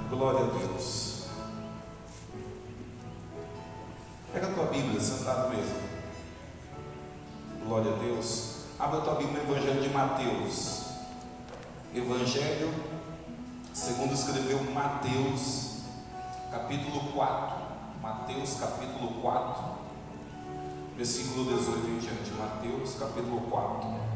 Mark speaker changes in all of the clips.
Speaker 1: Glória a Deus. Pega a tua Bíblia, sentado mesmo. Glória a Deus. Abra a tua Bíblia no Evangelho de Mateus. Evangelho segundo escreveu Mateus, capítulo 4. Mateus, capítulo 4, versículo 18 em diante. Mateus, capítulo 4.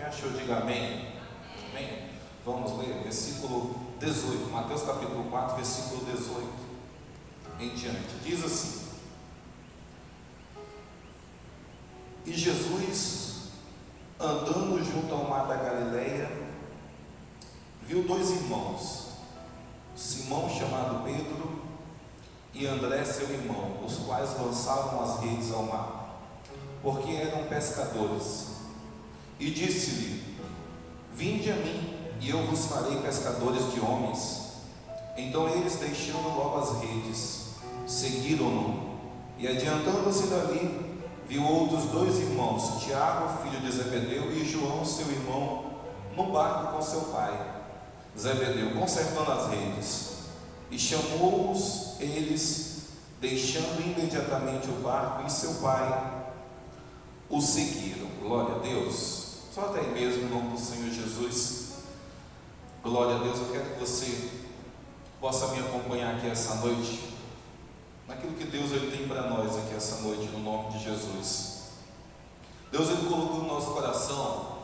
Speaker 1: Achou, diga amém. Amém. Vamos ler versículo 18, Mateus capítulo 4, versículo 18 em diante. Diz assim: E Jesus, andando junto ao mar da Galileia, viu dois irmãos, Simão chamado Pedro e André seu irmão, os quais lançavam as redes ao mar, porque eram pescadores. E disse-lhe: Vinde a mim, e eu vos farei pescadores de homens. Então eles, deixando logo as redes, seguiram-no. E adiantando-se dali, viu outros dois irmãos, Tiago, filho de Zebedeu, e João, seu irmão, no barco com seu pai Zebedeu, consertando as redes. E chamou-os eles, deixando imediatamente o barco e seu pai, o seguiram. Glória a Deus. Só até aí mesmo, em nome do Senhor Jesus. Glória a Deus. Eu quero que você possa me acompanhar aqui essa noite, naquilo que Deus ele tem para nós aqui essa noite, no nome de Jesus. Deus ele colocou no nosso coração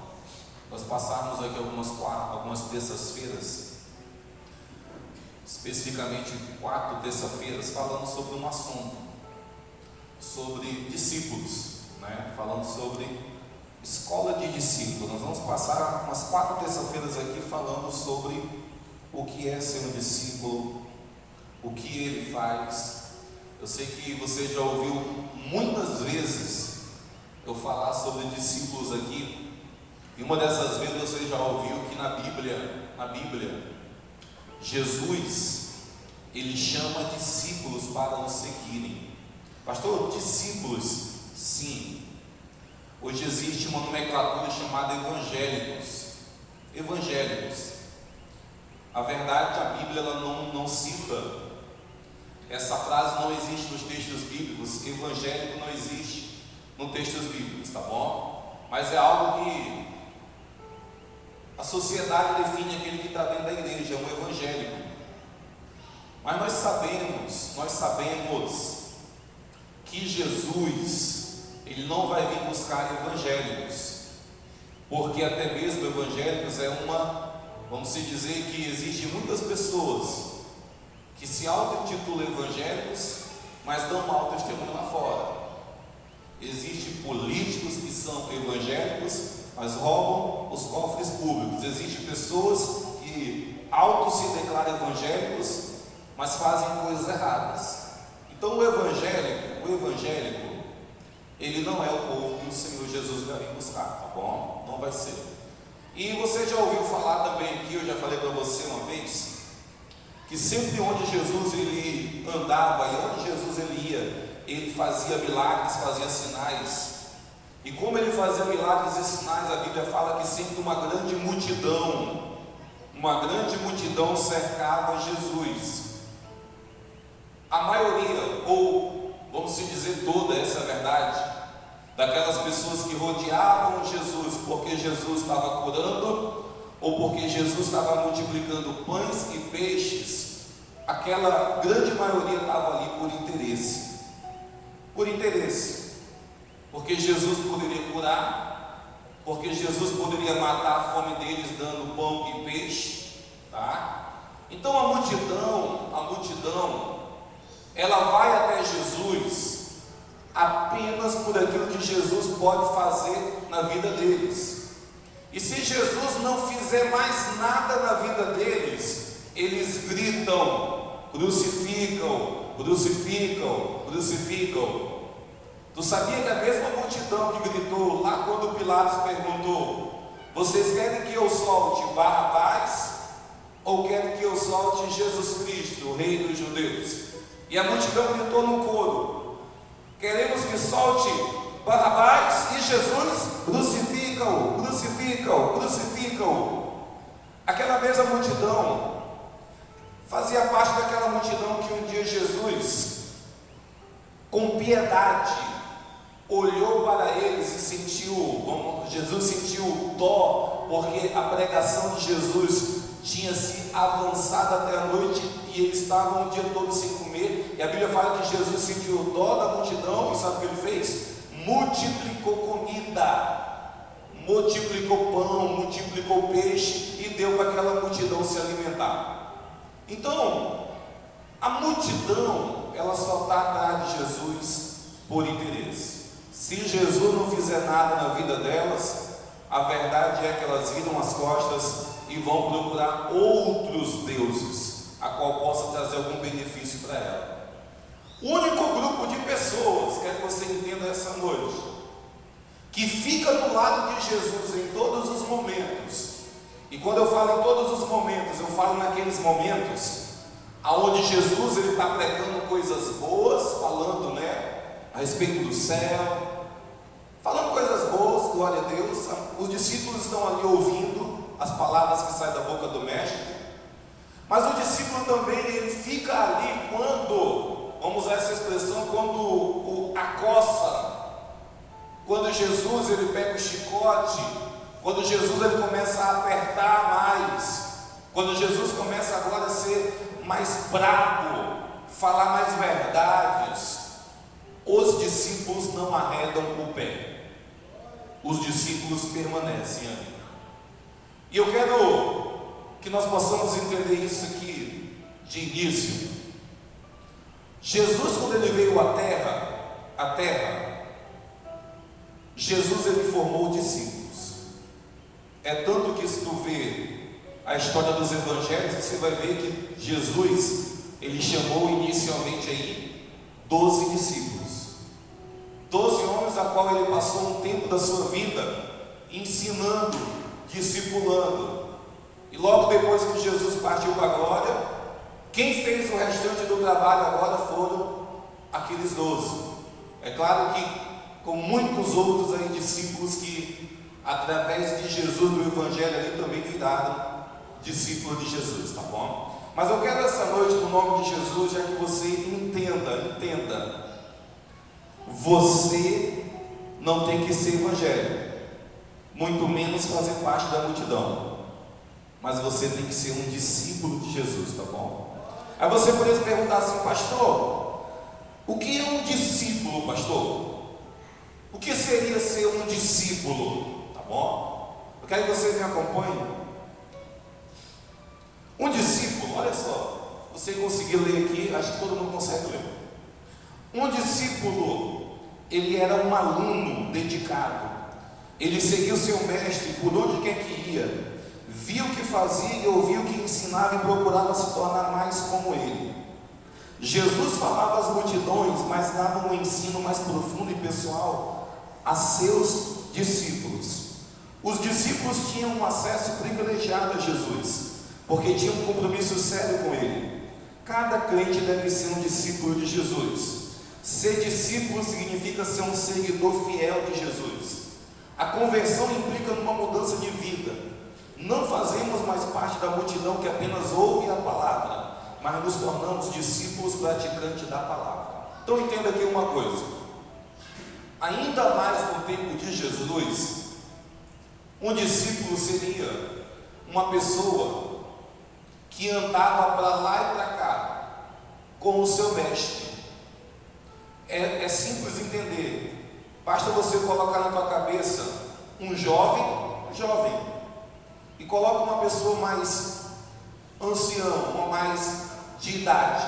Speaker 1: nós passarmos aqui algumas terças-feiras, especificamente 4 terças-feiras, falando sobre um assunto, sobre discípulos, né? Falando sobre escola de discípulos. Nós vamos passar umas 4 terças-feiras aqui falando sobre o que é ser um discípulo, o que ele faz. Eu sei que você já ouviu muitas vezes eu falar sobre discípulos aqui, e uma dessas vezes você já ouviu que na Bíblia, Jesus, ele chama discípulos para o seguirem. Pastor, discípulos? Sim. Hoje existe uma nomenclatura chamada evangélicos. A verdade, a Bíblia ela não cita, essa frase não existe nos textos bíblicos, evangélico não existe nos textos bíblicos, tá bom? Mas é algo que a sociedade define aquele que está dentro da igreja, é um evangélico. Mas nós sabemos que Jesus, ele não vai vir buscar evangélicos, porque até mesmo evangélicos é vamos dizer que existem muitas pessoas que se auto-intitulam evangélicos, mas dão mau testemunho lá fora. Existem políticos que são evangélicos, mas roubam os cofres públicos. Existem pessoas que se declaram evangélicos, mas fazem coisas erradas. Então o evangélico, ele não é o povo que o Senhor Jesus vai vir buscar, tá bom? Não vai ser. E você já ouviu falar também aqui, eu já falei para você uma vez, que sempre onde Jesus ele andava e onde Jesus ele ia, ele fazia milagres, fazia sinais. E como ele fazia milagres e sinais, a Bíblia fala que sempre uma grande multidão cercava Jesus. A maioria, ou vamos dizer toda, essa é a verdade, daquelas pessoas que rodeavam Jesus porque Jesus estava curando, ou porque Jesus estava multiplicando pães e peixes, aquela grande maioria estava ali por interesse, porque Jesus poderia curar, porque Jesus poderia matar a fome deles dando pão e peixe, tá? Então a multidão, ela vai até Jesus apenas por aquilo que Jesus pode fazer na vida deles. E se Jesus não fizer mais nada na vida deles, eles gritam: crucificam, crucificam, crucificam. Tu sabia que a mesma multidão que gritou lá quando Pilatos perguntou: vocês querem que eu solte Barrabás ou querem que eu solte Jesus Cristo, o rei dos judeus? E a multidão gritou no coro: queremos que solte Barrabás, e Jesus, crucifica-o, crucifica-o, crucifica-o. Aquela mesma multidão fazia parte daquela multidão que um dia Jesus, com piedade, olhou para eles e Jesus sentiu dó, porque a pregação de Jesus tinha se avançado até a noite e eles estavam o dia todo sem comer. E a Bíblia fala que Jesus sentiu dó da multidão e sabe o que ele fez? Multiplicou comida, multiplicou pão, multiplicou peixe e deu para aquela multidão se alimentar. Então, a multidão, ela só está atrás de Jesus por interesse. Se Jesus não fizer nada na vida delas, a verdade é que elas viram as costas e vão procurar outros deuses, a qual possa trazer algum benefício para ela. O único grupo de pessoas, quero que você entenda essa noite, que fica do lado de Jesus em todos os momentos, e quando eu falo em todos os momentos, eu falo naqueles momentos aonde Jesus ele está pregando coisas boas, falando, a respeito do céu, falando coisas boas, glória a Deus. Os discípulos estão ali ouvindo as palavras que saem da boca do mestre, mas o discípulo também ele fica ali quando, vamos usar essa expressão, quando acossa, quando Jesus ele pega o chicote, quando Jesus ele começa a apertar mais, quando Jesus começa agora a ser mais bravo, falar mais verdades, os discípulos não arredam o pé, os discípulos permanecem ali. E eu quero que nós possamos entender isso aqui de início. Jesus, quando ele veio à terra, Jesus ele formou discípulos. É tanto que se tu vê a história dos evangelhos, você vai ver que Jesus, ele chamou inicialmente aí 12 discípulos, 12 homens a qual ele passou um tempo da sua vida ensinando, discipulando, e logo depois que Jesus partiu para a glória, quem fez o restante do trabalho agora foram aqueles 12. É claro que com muitos outros aí discípulos que através de Jesus do evangelho ali também viraram discípulo de Jesus, tá bom? Mas eu quero essa noite, no nome de Jesus, já que você entenda, você não tem que ser evangélico, muito menos fazer parte da multidão, mas você tem que ser um discípulo de Jesus, tá bom? Aí você poderia perguntar assim: pastor, o que é um discípulo, pastor? O que seria ser um discípulo, tá bom? Eu quero que você me acompanhe. Um discípulo, olha só, você conseguir ler aqui, acho que todo mundo consegue ler. Um discípulo, ele era um aluno dedicado, ele seguia o seu mestre por onde quer que ia, via o que fazia, ouvia o que ensinava e procurava se tornar mais como ele. Jesus falava às multidões, mas dava um ensino mais profundo e pessoal a seus discípulos. Os discípulos tinham um acesso privilegiado a Jesus, porque tinha um compromisso sério com ele. Cada crente deve ser um discípulo de Jesus. Ser discípulo significa ser um seguidor fiel de Jesus. A conversão implica numa mudança de vida. Não fazemos mais parte da multidão que apenas ouve a palavra, mas nos tornamos discípulos praticantes da palavra. Então entenda aqui uma coisa: ainda mais no tempo de Jesus, um discípulo seria uma pessoa que andava para lá e para cá com o seu mestre. É simples entender. Basta você colocar na tua cabeça um jovem, e coloca uma pessoa mais ancião, uma mais de idade.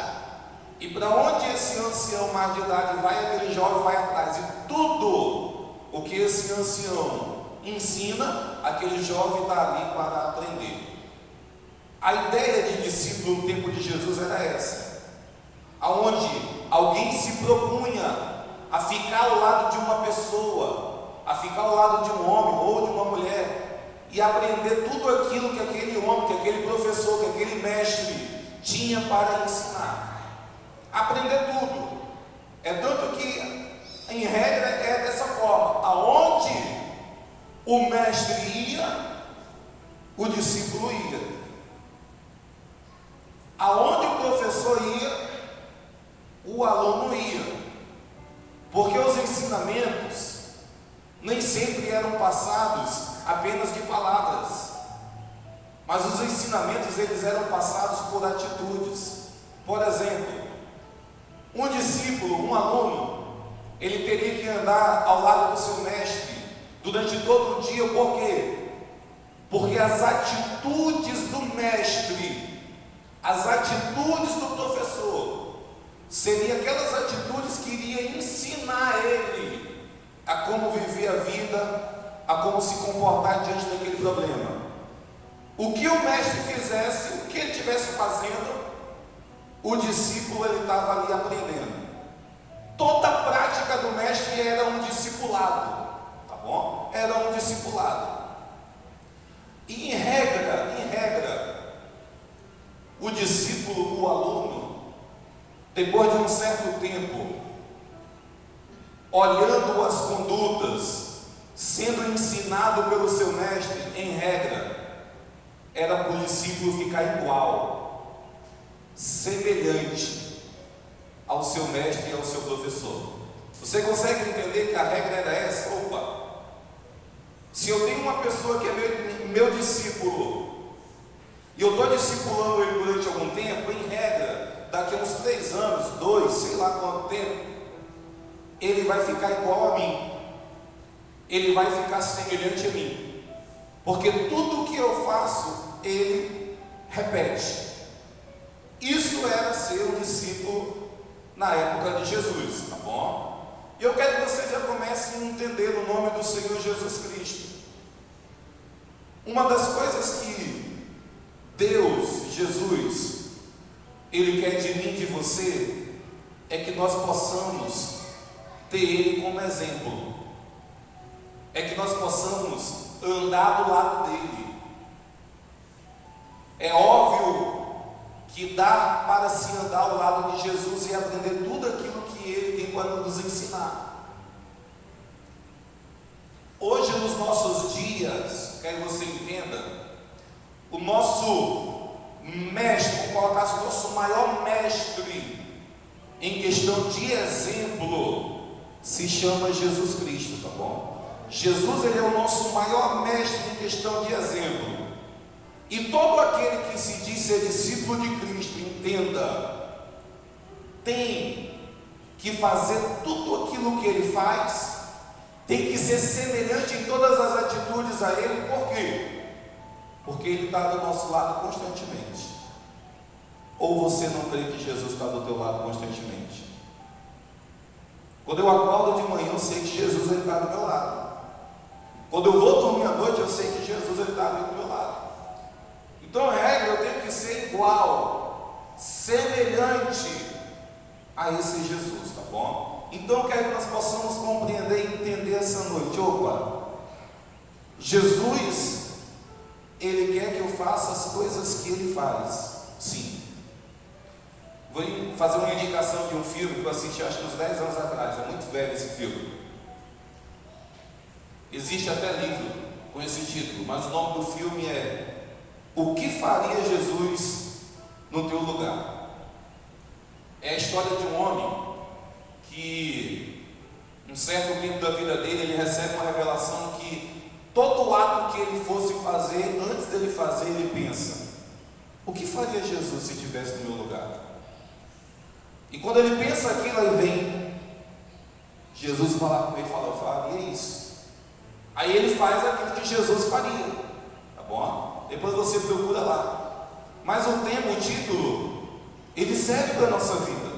Speaker 1: E para onde esse ancião mais de idade vai, aquele jovem vai atrás. E tudo o que esse ancião ensina, aquele jovem está ali para aprender. A ideia de discípulo no tempo de Jesus era essa, aonde alguém se propunha a ficar ao lado de uma pessoa, a ficar ao lado de um homem ou de uma mulher e aprender tudo aquilo que aquele homem, que aquele professor, que aquele mestre tinha para ensinar. Aprender tudo. É tanto que, em regra, é dessa forma: aonde o mestre ia, o discípulo ia. Aonde o professor ia, o aluno ia. Porque os ensinamentos nem sempre eram passados apenas de palavras, mas os ensinamentos eles eram passados por atitudes. Por exemplo, um discípulo, um aluno, ele teria que andar ao lado do seu mestre durante todo o dia. Por quê? Porque as atitudes do mestre, as atitudes do professor, seriam aquelas atitudes que iriam ensinar ele a como viver a vida, a como se comportar diante daquele problema. O que o mestre fizesse, o que ele estivesse fazendo, o discípulo ele estava ali aprendendo. Toda a prática do mestre era um discipulado, tá bom? Era um discipulado. E em regra, o discípulo, o aluno, depois de um certo tempo, olhando as condutas, sendo ensinado pelo seu mestre, em regra, era para o discípulo ficar igual, semelhante ao seu mestre e ao seu professor. Você consegue entender que a regra era essa? Opa! Se eu tenho uma pessoa que é meu discípulo, e eu estou discipulando ele durante algum tempo, em regra, daqui a uns 3 anos, 2, sei lá quanto tempo, ele vai ficar igual a mim, ele vai ficar semelhante a mim, porque tudo o que eu faço, ele repete. Isso era ser um discípulo na época de Jesus, tá bom? E eu quero que você já comece a entender o nome do Senhor Jesus Cristo. Uma das coisas que Deus, Jesus, Ele quer de mim e de você, é que nós possamos ter Ele como exemplo, é que nós possamos andar do lado dele. É óbvio que dá para se andar ao lado de Jesus e aprender tudo aquilo que Ele tem para nos ensinar. Hoje, nos nossos dias, quero que você entenda, o nosso mestre, vou colocar assim, o nosso maior mestre em questão de exemplo se chama Jesus Cristo, tá bom? Jesus, ele é o nosso maior mestre em questão de exemplo. E todo aquele que se diz ser discípulo de Cristo, entenda, tem que fazer tudo aquilo que ele faz, tem que ser semelhante em todas as atitudes a ele. Por quê? Porque ele está do nosso lado constantemente. Ou você não crê que Jesus está do teu lado constantemente? Quando eu acordo de manhã, eu sei que Jesus está do meu lado. Quando eu vou dormir à noite, eu sei que Jesus está do meu lado. Então, regra, eu tenho que ser igual, semelhante a esse Jesus, tá bom? Então, eu quero que nós possamos compreender e entender essa noite. Opa, Jesus, Ele quer que eu faça as coisas que Ele faz, sim. Vou fazer uma indicação de um filme que eu assisti acho que uns 10 anos atrás, é muito velho esse filme. Existe até livro com esse título, mas o nome do filme é O que faria Jesus no teu lugar? É a história de um homem que, um certo tempo da vida dele, ele recebe uma revelação que todo ato que ele fosse fazer, antes dele fazer, ele pensa: o que faria Jesus se estivesse no meu lugar? E quando ele pensa aquilo, aí vem Jesus falar com ele e fala: eu faria isso. Aí ele faz aquilo que Jesus faria, tá bom? Depois você procura lá. Mas o tema, o título, ele serve para a nossa vida.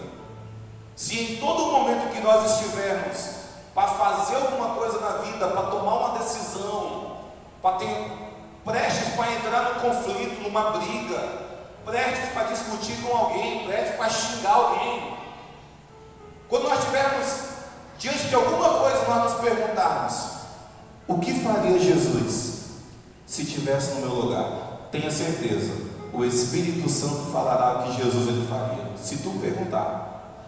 Speaker 1: Se em todo momento que nós estivermos para fazer alguma coisa na vida, para tomar uma decisão, para ter prestes para entrar no conflito, numa briga, prestes para discutir com alguém, prestes para xingar alguém, quando nós estivermos diante de alguma coisa nós nos perguntarmos: o que faria Jesus se estivesse no meu lugar? Tenha certeza, o Espírito Santo falará o que Jesus ele faria. Se tu perguntar,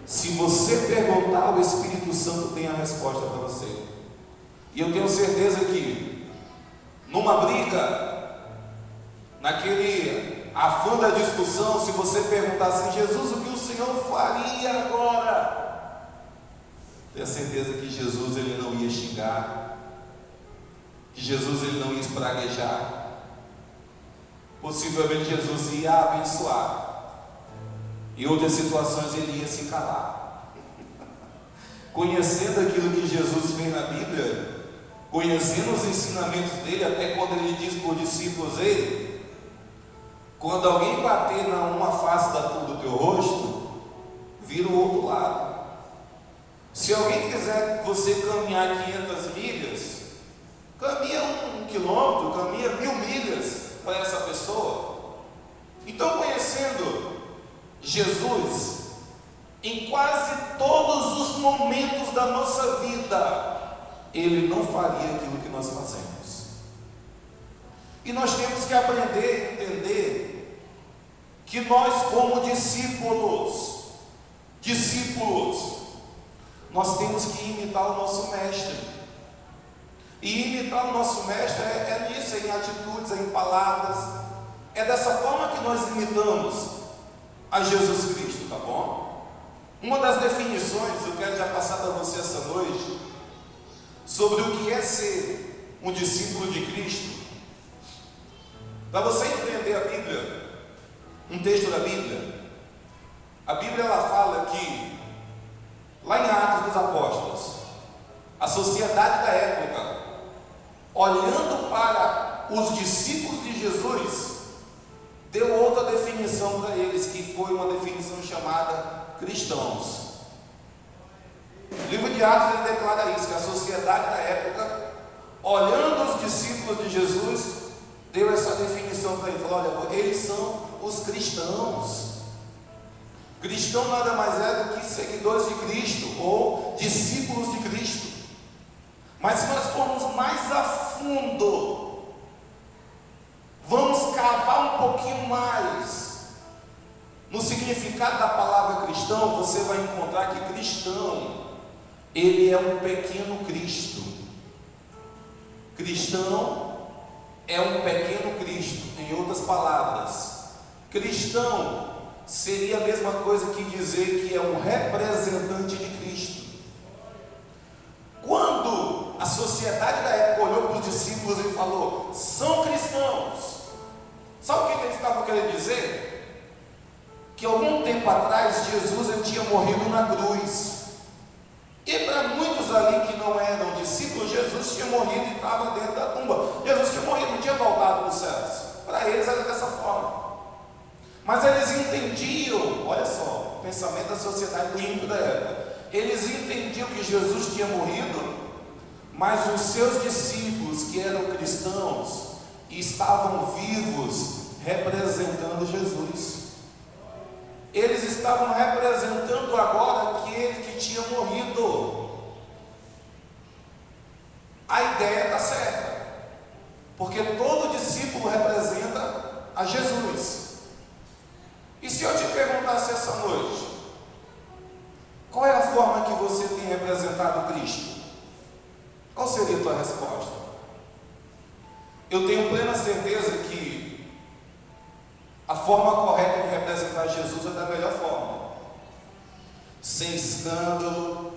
Speaker 1: se você perguntar, o Espírito Santo tem a resposta para você. E eu tenho certeza que numa briga, naquele afã da discussão, se você perguntar assim: Jesus, o que o Senhor faria agora? Tenha certeza que Jesus ele não ia xingar, que Jesus ele não ia espraguejar. Possivelmente Jesus ia abençoar. Em outras situações ele ia se calar. Conhecendo aquilo que Jesus fez na Bíblia, conhecendo os ensinamentos dele, até quando ele diz para os discípulos dele: quando alguém bater na uma face do teu rosto, vira o outro lado. Se alguém quiser que você caminhar 500 milhas, caminha 1 quilômetro, caminha 1000 milhas para essa pessoa. Então, conhecendo Jesus, em quase todos os momentos da nossa vida, Ele não faria aquilo que nós fazemos. E nós temos que aprender a entender que nós, como discípulos, nós temos que imitar o nosso mestre. E imitar o nosso mestre é nisso, é em atitudes, é em palavras. É dessa forma que nós imitamos a Jesus Cristo, tá bom? Uma das definições, eu quero já passar para você essa noite, sobre o que é ser um discípulo de Cristo. Para você entender a Bíblia, um texto da Bíblia, a Bíblia ela fala que, lá em Atos dos Apóstolos, a sociedade da época, olhando para os discípulos de Jesus, deu outra definição para eles, que foi uma definição chamada cristãos. O livro de Atos ele declara isso, que a sociedade da época, olhando os discípulos de Jesus, deu essa definição para eles. Falou: olha, eles são os cristãos. Cristão nada mais é do que seguidores de Cristo, ou discípulos de Cristo. Mas se nós formos mais a fundo, vamos cavar um pouquinho mais no significado da palavra cristão, você vai encontrar que cristão, ele é um pequeno Cristo. Cristão é um pequeno Cristo. Em outras palavras, cristão seria a mesma coisa que dizer que é um representante de Cristo. Quando a sociedade da época olhou para os discípulos e falou: são cristãos, sabe o que eles estavam querendo dizer? Que algum tempo atrás Jesus ele tinha morrido na cruz. E para muitos ali que não eram discípulos, Jesus tinha morrido e estava dentro da tumba. Jesus tinha morrido, não tinha voltado para os céus. Para eles era dessa forma. Mas eles entendiam, olha só, o pensamento da sociedade do ímpio da época. Eles entendiam que Jesus tinha morrido, mas os seus discípulos, que eram cristãos, estavam vivos, representando Jesus. Eles estavam representando agora aquele que tinha morrido. A ideia está certa, porque todo discípulo representa a Jesus. E se eu te perguntasse essa noite, qual é a forma que você tem representado Cristo? Qual seria a tua resposta? Eu tenho plena certeza que a forma correta de representar Jesus é da melhor forma, sem escândalo,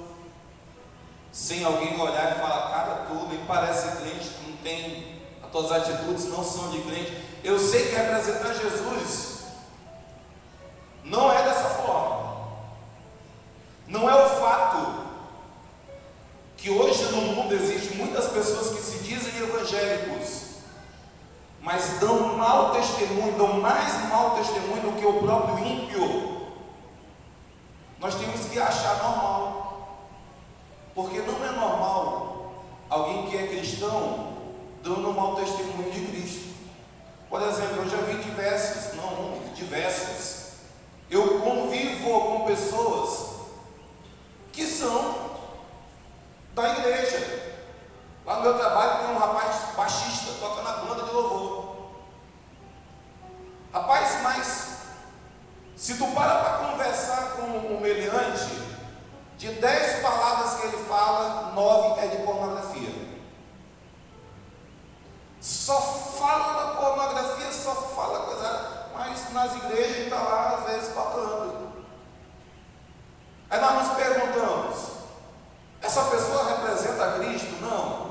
Speaker 1: sem alguém olhar e falar: cara, tu nem parece crente, tu não tem, as tuas atitudes não são de crente. Eu sei que representar Jesus não é dessa forma. Não é o fato que hoje no mundo existem muitas pessoas que se dizem evangélicos, mas dão mau testemunho, dão mais mau testemunho do que o próprio ímpio. Nós temos que achar normal, porque não é normal alguém que é cristão dando mau testemunho de Cristo. Por exemplo, eu já vi diversas. Eu convivo com pessoas que divisão da igreja. Lá no meu trabalho tem um rapaz baixista, toca na banda de louvor. Rapaz, mas se tu para conversar com um meliante, de 10 palavras que ele fala, 9 é de pornografia. Só fala pornografia, só fala coisa, mas nas igrejas ele está lá às vezes tocando. Aí nós nos perguntamos, essa pessoa representa Cristo? Não.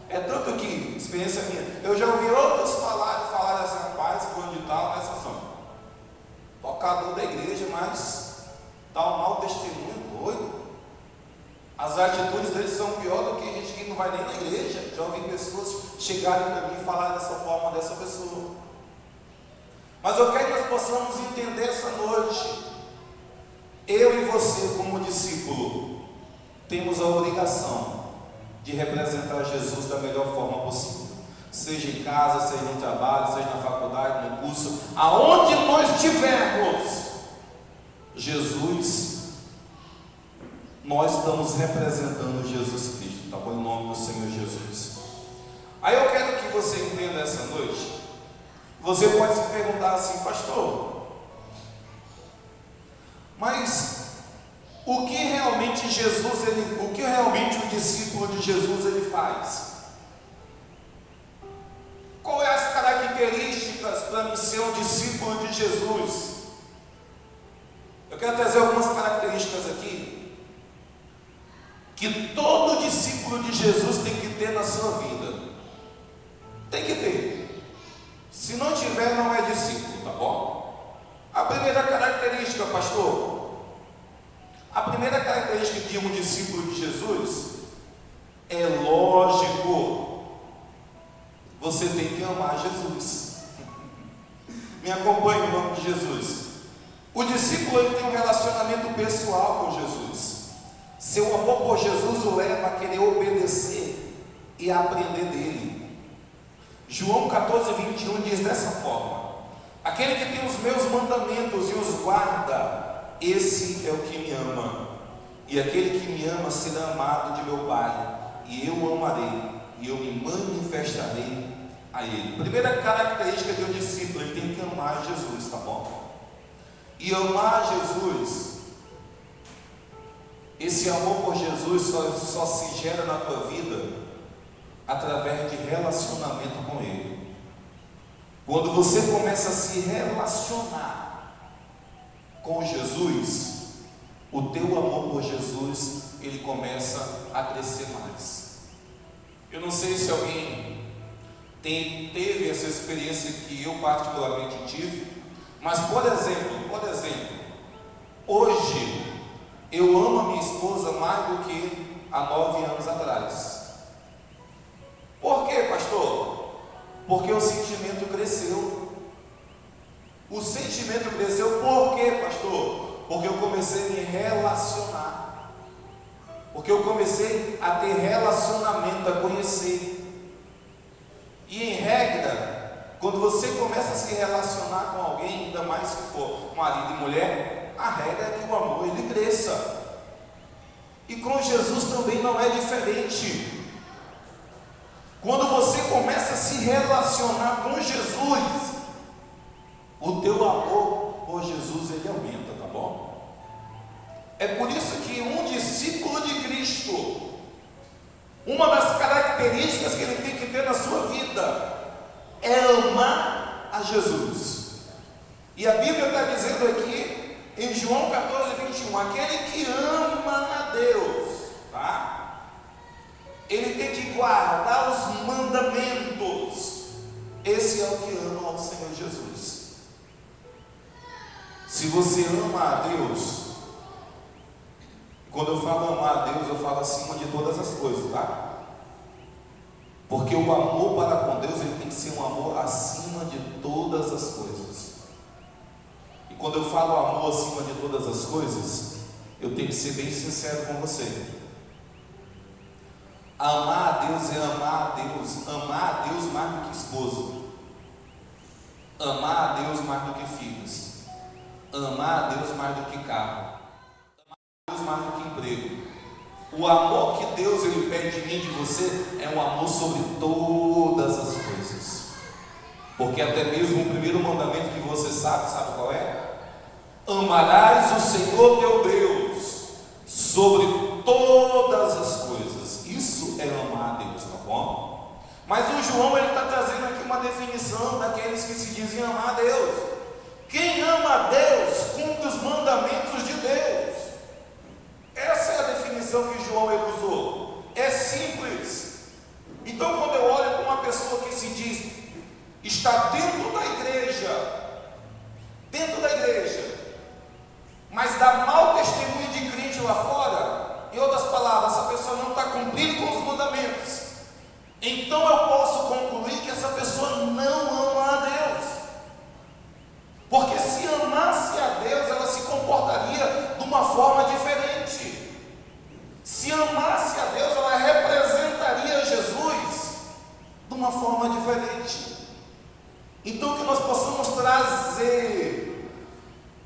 Speaker 1: É tanto que, experiência minha, eu já ouvi outros falar assim, rapaz, fulano de tal, nessa zona, tocador da igreja, mas dá um mau testemunho, doido. As atitudes deles são pior do que gente que não vai nem na igreja. Já ouvi pessoas chegarem para mim e falar dessa forma dessa pessoa. Mas eu quero que nós possamos entender essa noite, eu e você como discípulo temos a obrigação de representar Jesus da melhor forma possível, seja em casa, seja no trabalho, seja na faculdade, no curso, aonde nós estivermos, Jesus, nós estamos representando Jesus Cristo, tá bom? Em nome do Senhor Jesus. Aí eu quero que você entenda essa noite. Você pode se perguntar assim, pastor, mas o que realmente o que realmente o discípulo de Jesus ele faz? Qual é as características para mim ser um discípulo de Jesus? Eu quero trazer algumas características aqui que todo discípulo de Jesus tem que ter na sua vida. Tem que ter. Se não tiver, não é discípulo, tá bom? A primeira característica, pastor, a primeira característica de um discípulo de Jesus é lógico, você tem que amar Jesus. Me acompanhe em nome de Jesus. O discípulo ele tem um relacionamento pessoal com Jesus. Seu amor por Jesus o leva a querer obedecer e a aprender dele. João 14:21 diz dessa forma: aquele que tem os meus mandamentos e os guarda, esse é o que me ama, e aquele que me ama será amado de meu Pai, e eu o amarei, e eu me manifestarei a ele. Primeira característica de um discípulo, ele tem que amar Jesus, tá bom? E amar Jesus, esse amor por Jesus só se gera na tua vida através de relacionamento com Ele. Quando você começa a se relacionar com Jesus, o teu amor por Jesus, ele começa a crescer mais. Eu não sei se alguém teve essa experiência que eu particularmente tive, mas por exemplo, hoje eu amo a minha esposa mais do que há 9 anos atrás. Por quê, pastor? Porque o sentimento cresceu. O sentimento cresceu por quê, pastor? Porque eu comecei a me relacionar. Porque eu comecei a ter relacionamento, a conhecer. E em regra, quando você começa a se relacionar com alguém, ainda mais se for marido e mulher, a regra é que o amor ele cresça. E com Jesus também não é diferente. Quando você começa a se relacionar com Jesus, o teu amor por Jesus ele aumenta, tá bom? É por isso que um discípulo de Cristo, uma das características que ele tem que ter na sua vida é amar a Jesus. E a Bíblia está dizendo aqui em João 14:21, aquele que ama a Deus, tá? Ele tem que guardar os mandamentos. Esse é o que ama ao Senhor Jesus. Se você ama a Deus, quando eu falo amar a Deus, eu falo acima de todas as coisas, tá? Porque o amor para com Deus, ele tem que ser um amor acima de todas as coisas. E quando eu falo amor acima de todas as coisas, eu tenho que ser bem sincero com você. Amar a Deus é amar a Deus mais do que esposo, amar a Deus mais do que filhos, amar a Deus mais do que carro, amar a Deus mais do que emprego, O amor que Deus ele pede de mim, de você, é um amor sobre todas as coisas. Porque até mesmo o primeiro mandamento que você sabe qual é? Amarás o Senhor teu Deus sobre todas as coisas. Isso é amar a Deus, tá bom? Mas o João ele está trazendo aqui uma definição daqueles que se dizem amar a Deus. Quem ama a Deus cumpre os mandamentos de Deus. Essa é a definição que João ele usou. É simples. Então, quando eu olho para uma pessoa que se diz está dentro da igreja, mas dá mau testemunho de crente lá fora, em outras palavras, essa pessoa não está cumprindo com os mandamentos, então eu posso concluir que essa pessoa não ama a Deus. Porque se amasse a Deus, ela se comportaria de uma forma diferente. Se amasse a Deus, ela representaria Jesus de uma forma diferente. Então que nós possamos trazer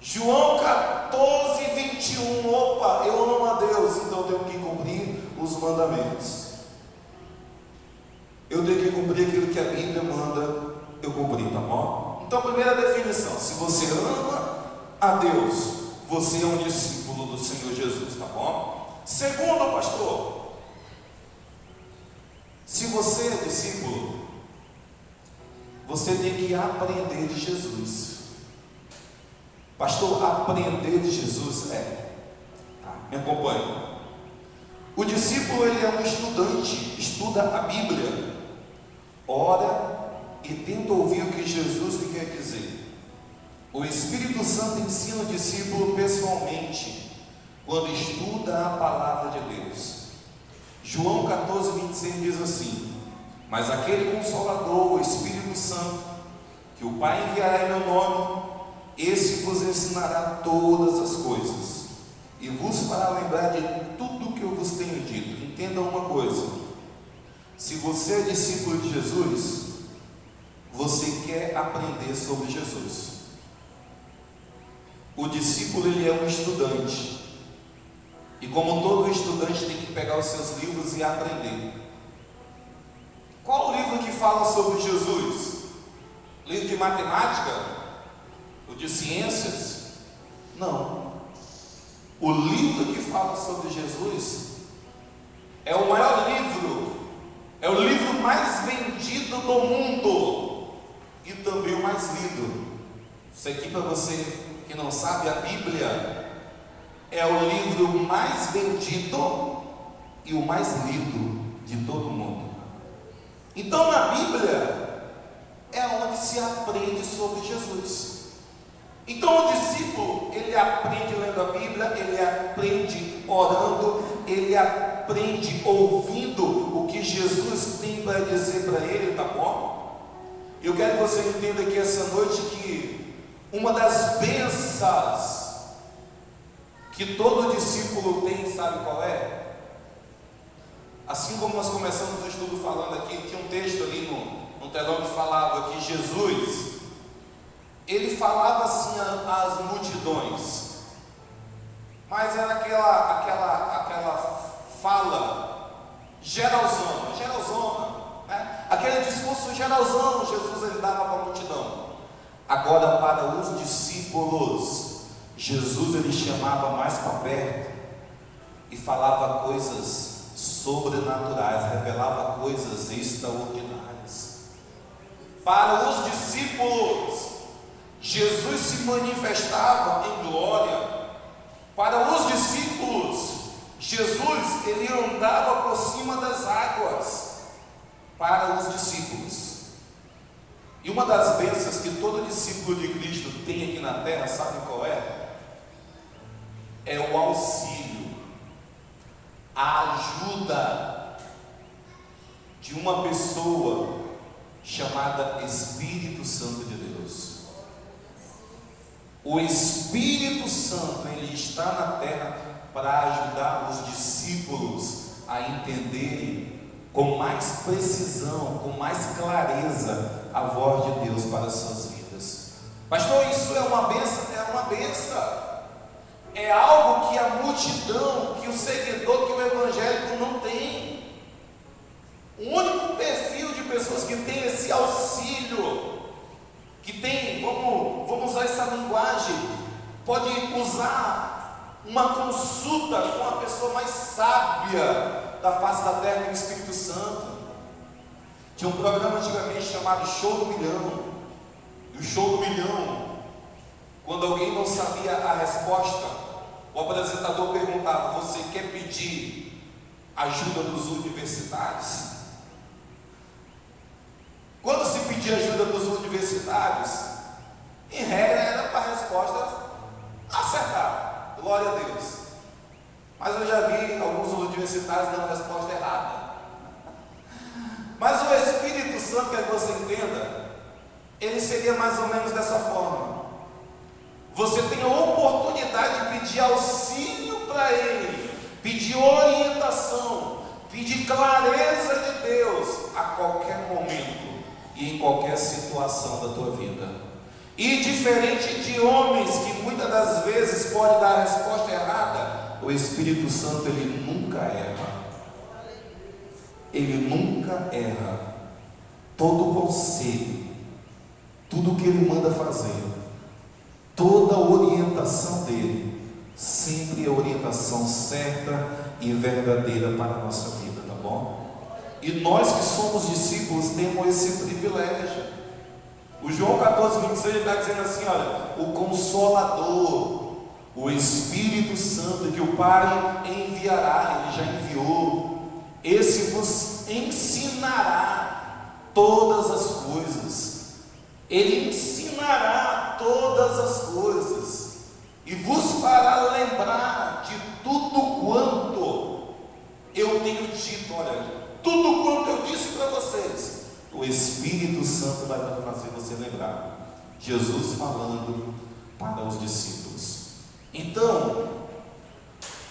Speaker 1: João 14, 21. Opa, eu amo a Deus, então eu tenho que cumprir os mandamentos. Eu tenho que cumprir aquilo que a Bíblia manda eu cumprir, tá bom? Então, primeira definição: se você ama a Deus, você é um discípulo do Senhor Jesus, tá bom? Segundo, pastor, se você é discípulo, você tem que aprender de Jesus. Pastor, aprender de Jesus me acompanhe. O discípulo ele é um estudante, estuda a Bíblia, ora e tenta ouvir o que Jesus lhe quer dizer. O Espírito Santo ensina o discípulo pessoalmente quando estuda a palavra de Deus. João 14, 26 diz assim: mas aquele Consolador, o Espírito Santo, que o Pai enviará em meu nome, esse vos ensinará todas as coisas e vos fará lembrar de tudo o que eu vos tenho dito. Entenda uma coisa: se você é discípulo de Jesus, você quer aprender sobre Jesus. O discípulo ele é um estudante, e como todo estudante tem que pegar os seus livros e aprender. Qual o livro que fala sobre Jesus? Livro de matemática? O de ciências? Não. O livro que fala sobre Jesus é o maior livro, é o livro mais vendido do mundo e também o mais lido. Isso aqui, para você que não sabe, a Bíblia é o livro mais vendido e o mais lido de todo mundo. Então, na Bíblia é onde se aprende sobre Jesus. Então, o discípulo, ele aprende lendo a Bíblia, ele aprende orando, ele aprende ouvindo o que Jesus tem para dizer para ele, tá bom? Eu quero que você entenda aqui essa noite que uma das bênçãos que todo discípulo tem, sabe qual é? Assim como nós começamos o estudo falando aqui, tinha um texto ali no telão que falava que Jesus, ele falava assim às multidões, mas era aquela fala geralzona, né? Aquele discurso geralzão, Jesus ele dava para a multidão. Agora, para os discípulos, Jesus ele chamava mais para perto e falava coisas sobrenaturais, revelava coisas extraordinárias. Para os discípulos, Jesus se manifestava em glória. Para os discípulos, Jesus ele andava por cima das águas. Para os discípulos. E uma das bênçãos que todo discípulo de Cristo tem aqui na terra, sabe qual é? É o auxílio, a ajuda de uma pessoa chamada Espírito Santo de Deus. O Espírito Santo ele está na terra para ajudar os discípulos a entenderem com mais precisão, com mais clareza a voz de Deus para as suas vidas. Pastor, isso é uma bênção? É uma bênção. é algo que a multidão, que o seguidor, que o evangélico não tem. O único perfil de pessoas que tem esse auxílio, que tem, vamos usar essa linguagem, pode usar uma consulta com a pessoa mais sábia da face da terra, o Espírito Santo. Tinha um programa antigamente chamado Show do Milhão. E o Show do Milhão, quando alguém não sabia a resposta, o apresentador perguntava: você quer pedir ajuda dos universitários? Quando se pedia ajuda dos universitários, em regra era para a resposta acertar, glória a Deus. Mas eu já vi alguns universitários dando a resposta errada. Mas o Espírito Santo, quer que você entenda, ele seria mais ou menos dessa forma. Você tem a oportunidade de pedir auxílio para ele, pedir orientação, pedir clareza de Deus a qualquer momento e em qualquer situação da tua vida. E diferente de homens que muitas das vezes podem dar a resposta errada, o Espírito Santo, ele nunca erra. Ele nunca erra. Todo conselho, tudo que ele manda fazer, toda a orientação dele, sempre é orientação certa e verdadeira para a nossa vida, tá bom? E nós que somos discípulos temos esse privilégio. O João 14:26 está dizendo assim: olha, o Consolador, o Espírito Santo que o Pai enviará, ele já enviou, esse vos ensinará todas as coisas. Ele ensinará todas as coisas e vos fará lembrar de tudo quanto eu tenho dito. Olha, tudo quanto eu disse para vocês, o Espírito Santo vai fazer você lembrar. Jesus falando para os discípulos. Então,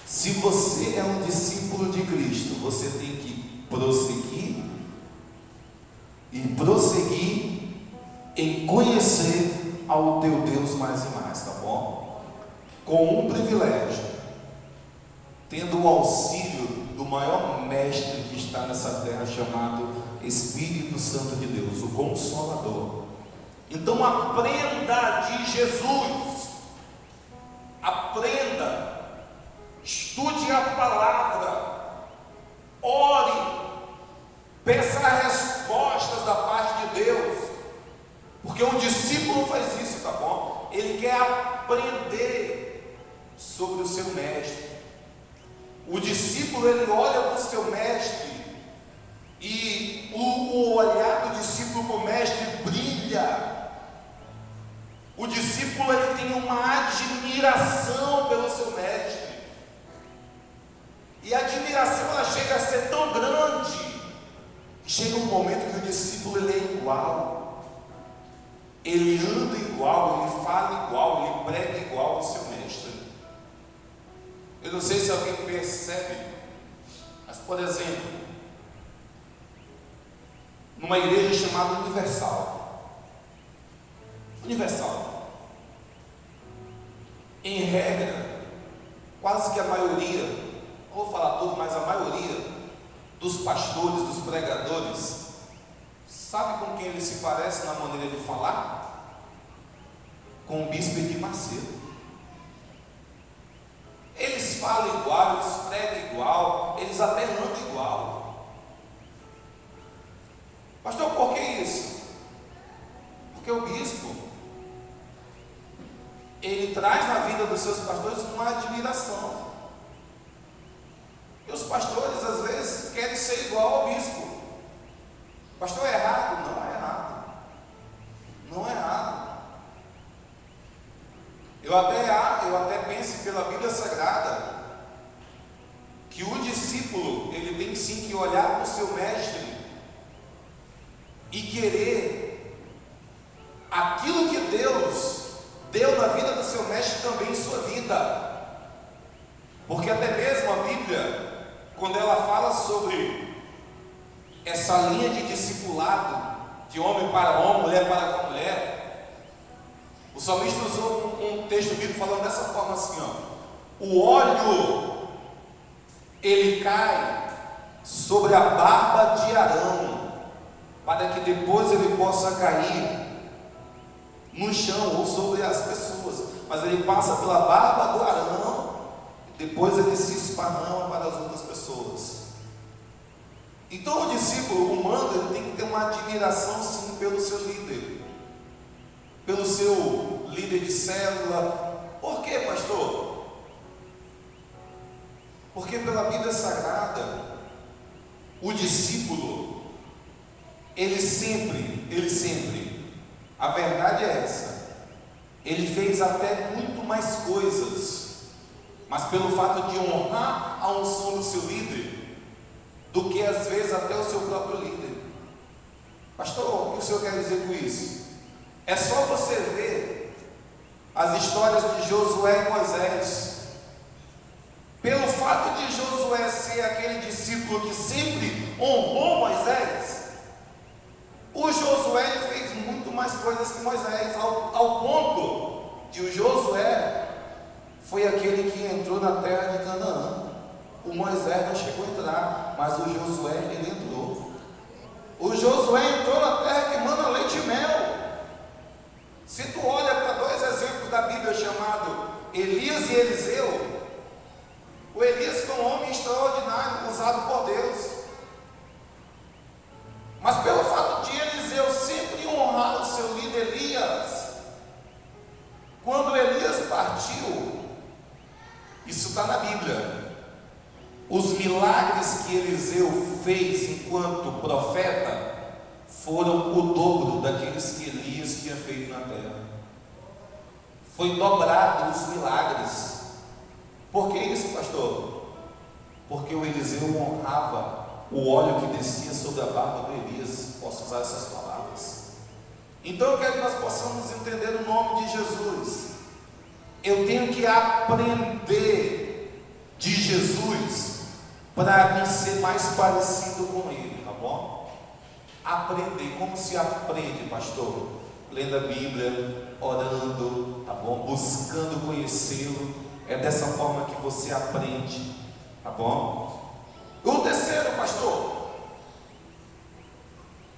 Speaker 1: se você é um discípulo de Cristo, você tem que prosseguir em conhecer ao teu Deus mais e mais, tá bom? Com um privilégio, tendo o auxílio do maior mestre que está nessa terra, chamado Espírito Santo de Deus, o Consolador. Então aprenda de Jesus, aprenda, estude a palavra, ore, peça respostas da parte de Deus, porque um discípulo faz isso, tá bom? Ele quer aprender sobre o seu mestre. O discípulo, ele olha para o seu mestre e o olhar do discípulo para o mestre brilha. O discípulo, ele tem uma admiração pelo seu mestre, e a admiração, ela chega a ser tão grande, chega um momento que o discípulo, ele é igual, ele anda igual, ele fala igual, ele prega igual ao seu mestre. Eu não sei se alguém percebe, mas, por exemplo, numa igreja chamada Universal, em regra, quase que a maioria, não vou falar tudo, mas a maioria dos pastores, dos pregadores, sabe com quem ele se parece na maneira de falar? Com o bispo Edir Macedo. Eles falam igual, eles pregam igual, eles até andam igual. Pastor, por que isso? Porque o bispo, ele traz na vida dos seus pastores uma admiração. E os pastores às vezes querem ser igual ao bispo. Pastor, é errado? Não é errado. Não é errado. Eu até penso pela Bíblia Sagrada que o discípulo, ele tem sim que olhar para o seu mestre e querer aquilo que Deus deu na vida do seu mestre também em sua vida. Porque até mesmo a Bíblia, quando ela fala sobre essa linha de discipulado, de homem para homem, mulher para mulher, o salmista usou um texto bíblico falando dessa forma assim, ó: o óleo, ele cai sobre a barba de Arão, para que depois ele possa cair no chão ou sobre as pessoas, mas ele passa pela barba do Arão, e depois ele se esparrama para as outras pessoas. Então o discípulo humano, ele tem que ter uma admiração sim pelo seu líder, pelo seu líder de célula. Por quê, pastor? Porque pela Bíblia Sagrada, o discípulo, ele sempre, a verdade é essa, ele fez até muito mais coisas, mas pelo fato de honrar a unção do seu líder, do que às vezes até o seu próprio líder. Pastor, o que o senhor quer dizer com isso? É só você ver as histórias de Josué e Moisés. Pelo fato de Josué ser aquele discípulo que sempre honrou Moisés, o Josué fez muito mais coisas que Moisés, ao ponto de o Josué foi aquele que entrou na terra de Canaã. O Moisés não chegou a entrar, mas o Josué, ele entrou. O Josué entrou na terra que manda leite e mel. Se tu olha para dois exemplos da Bíblia chamados Elias e Eliseu, o Elias foi um homem extraordinário, usado por Deus. Mas pelo fato de Eliseu sempre honrar o seu líder Elias, quando Elias partiu, isso está na Bíblia, os milagres que Eliseu fez enquanto profeta foram o dobro daqueles que Elias tinha feito na terra. Foi dobrado os milagres. Por que isso, pastor? Porque o Eliseu honrava o óleo que descia sobre a barba do Elias. Posso usar essas palavras? Então eu quero que nós possamos entender o nome de Jesus. Eu tenho que aprender de Jesus para me ser mais parecido com Ele, tá bom? Aprender. Como se aprende, pastor? Lendo a Bíblia, orando, tá bom? Buscando conhecê-lo. É dessa forma que você aprende, tá bom? O terceiro, pastor.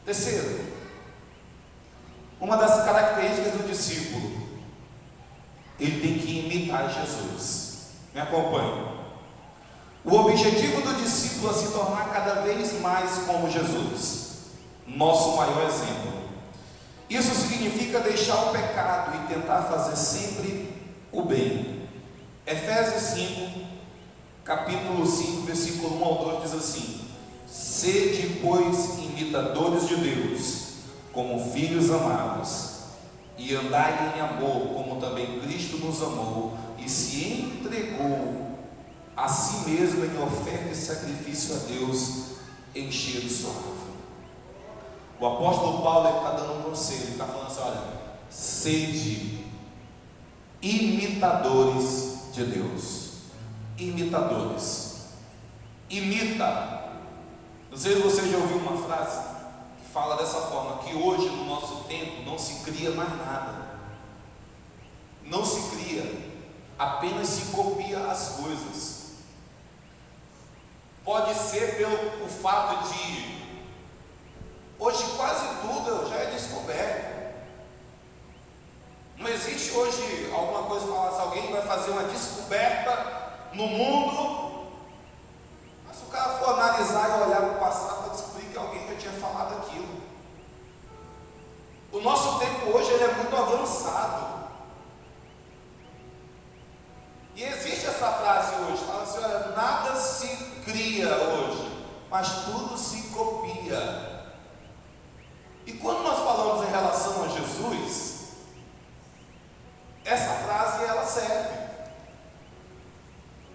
Speaker 1: Terceiro, uma das características do discípulo, ele tem que imitar Jesus. Me acompanhe. O objetivo do discípulo é se tornar cada vez mais como Jesus, nosso maior exemplo. Isso significa deixar o pecado e tentar fazer sempre o bem. Efésios 5, capítulo 5, versículo 1 ao 2 diz assim: sede, pois, imitadores de Deus, como filhos amados, e andai em amor, como também Cristo nos amou, e se entregou a si mesmo em oferta e sacrifício a Deus, em cheiro suave. O apóstolo Paulo está dando um conselho, ele está falando assim: olha, sede imitadores de Deus. Imitadores. Imita. Não sei se você já ouviu uma frase que fala dessa forma, que hoje no nosso tempo não se cria mais nada. Não se cria, apenas se copia as coisas. Pode ser pelo fato de hoje quase tudo já é descoberto. Não existe hoje alguma coisa para falar, se alguém vai fazer uma descoberta no mundo, mas se o cara for analisar e olhar para o passado, vai descobrir que alguém já tinha falado aquilo. O nosso tempo hoje ele é muito avançado. E existe essa frase hoje, fala assim: olha, nada se cria hoje, mas tudo se copia. E quando nós falamos em relação a Jesus, essa frase ela serve.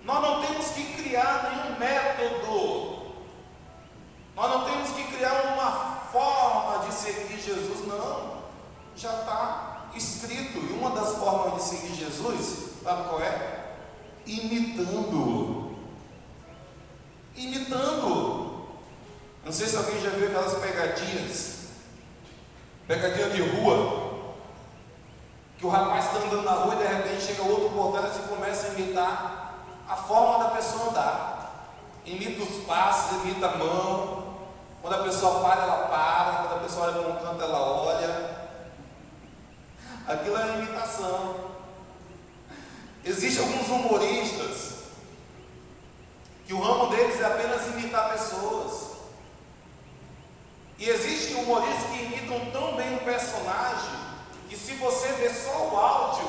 Speaker 1: Nós não temos que criar nenhum método, nós não temos que criar uma forma de seguir Jesus, não. Já está escrito. E uma das formas de seguir Jesus, sabe qual é? Imitando. Não sei se alguém já viu aquelas pegadinhas de rua, que o rapaz está andando na rua e de repente chega outro por trás e começa a imitar a forma da pessoa andar, imita os passos, imita a mão. Quando a pessoa para, ela para. Quando a pessoa olha para um canto, ela olha. Aquilo é imitação. Existem alguns humoristas que o ramo deles é apenas imitar pessoas. E existem humoristas que imitam tão bem um personagem que, se você vê só o áudio,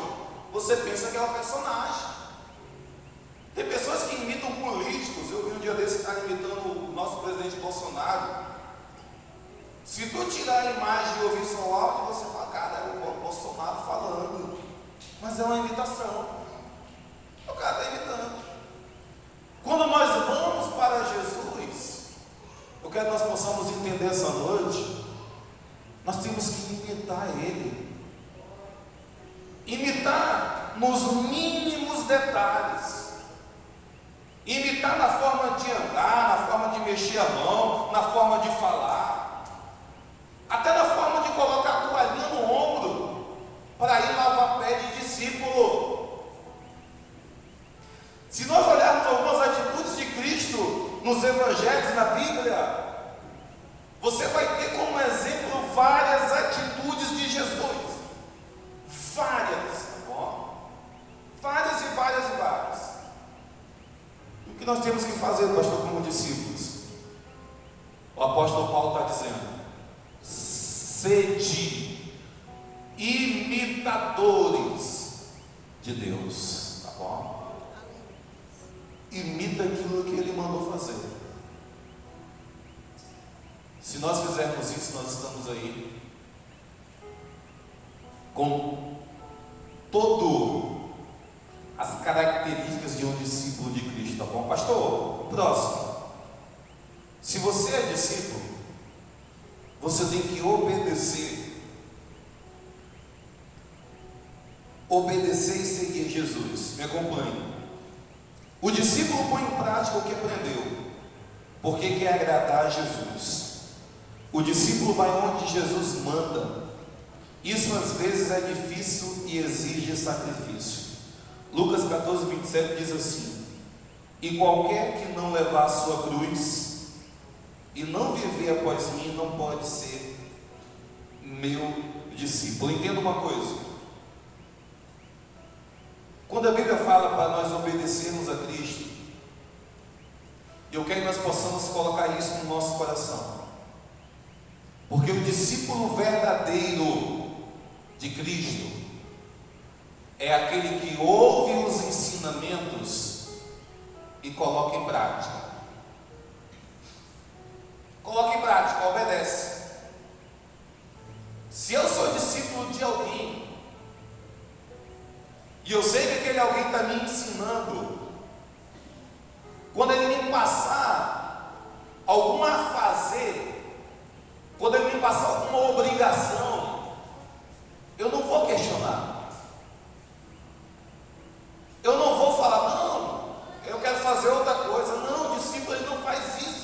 Speaker 1: você pensa que é um personagem. Tem pessoas que imitam políticos. Eu vi um dia desse cara imitando o nosso presidente Bolsonaro. Se tu tirar a imagem e ouvir só o áudio, você fala, cara, é o Bolsonaro falando. Mas é uma imitação. O cara está imitando. Quando nós vamos para Jesus, eu quero que nós possamos entender essa noite, nós temos que imitar Ele. Imitar nos mínimos detalhes. Imitar na forma de andar, na forma de mexer a mão, na forma de falar, até na forma de colocar a toalhinha no ombro para ir lavar pé de discípulo. Se nós olharmos algumas atitudes de Cristo nos Evangelhos, na Bíblia, você vai ter como exemplo várias atitudes de Jesus. Várias, tá bom? Várias e várias e várias. O que nós temos que fazer, pastor, como discípulos? O apóstolo Paulo está dizendo: sede imitadores de Deus, tá bom? Imita aquilo que Ele mandou fazer. Se nós fizermos isso, nós estamos aí com todas as características de um discípulo de Cristo, tá bom? Pastor, próximo. Se você é discípulo, você tem que obedecer. Obedecer e seguir Jesus. Me acompanhe. O discípulo põe em prática o que aprendeu, porque quer agradar a Jesus. O discípulo vai onde Jesus manda. Isso às vezes é difícil e exige sacrifício. Lucas 14, 27 diz assim: e qualquer que não levar a sua cruz e não viver após mim, não pode ser meu discípulo. Entenda uma coisa: quando a Bíblia fala para nós obedecermos a Cristo, eu quero que nós possamos colocar isso no nosso coração, porque o discípulo verdadeiro de Cristo é aquele que ouve os ensinamentos e coloca em prática. Coloca em prática, obedece. Se eu sou discípulo de alguém e eu sei que aquele alguém está me ensinando, quando ele me passar algum a fazer, quando ele me passar alguma obrigação, eu não vou questionar. Eu não vou falar, não, eu quero fazer outra coisa. Não, o discípulo ele não faz isso.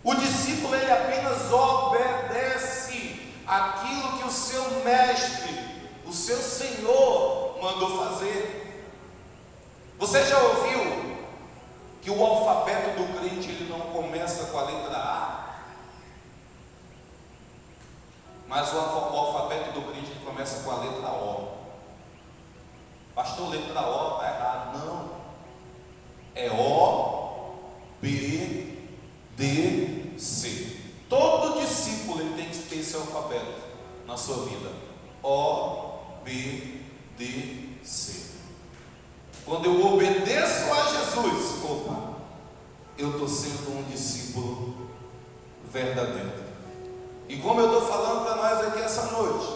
Speaker 1: O discípulo ele apenas obedece aquilo que o seu mestre, o seu Senhor mandou fazer. Você já ouviu que o alfabeto do crente ele não começa com a letra A, mas o alfabeto do crente ele começa com a letra O? Pastor, letra O está errado. Não, é O, B, D, C. Todo discípulo ele tem que ter esse alfabeto na sua vida: O, B, D, C. Quando eu obedeço a Jesus, opa, eu estou sendo um discípulo verdadeiro. E como eu estou falando para nós aqui essa noite,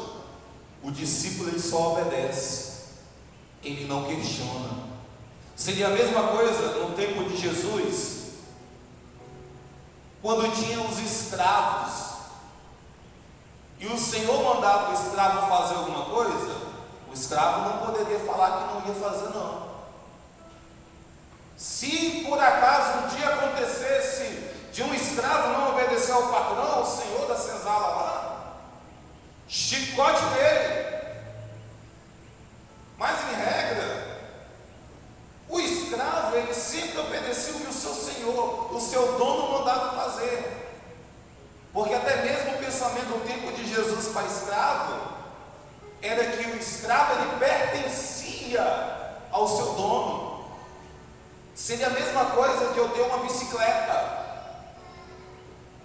Speaker 1: o discípulo ele só obedece, ele não questiona. Seria a mesma coisa no tempo de Jesus, quando tinha os escravos e o Senhor mandava o escravo fazer alguma coisa, o escravo não poderia falar que não ia fazer, não. Se por acaso um dia acontecesse de um escravo não obedecer ao patrão, o senhor da senzala lá, chicote nele. Mas em regra, Porque até mesmo o pensamento no tempo de Jesus para escravo era que o escravo ele pertencia ao seu dono. Seria a mesma coisa de eu ter uma bicicleta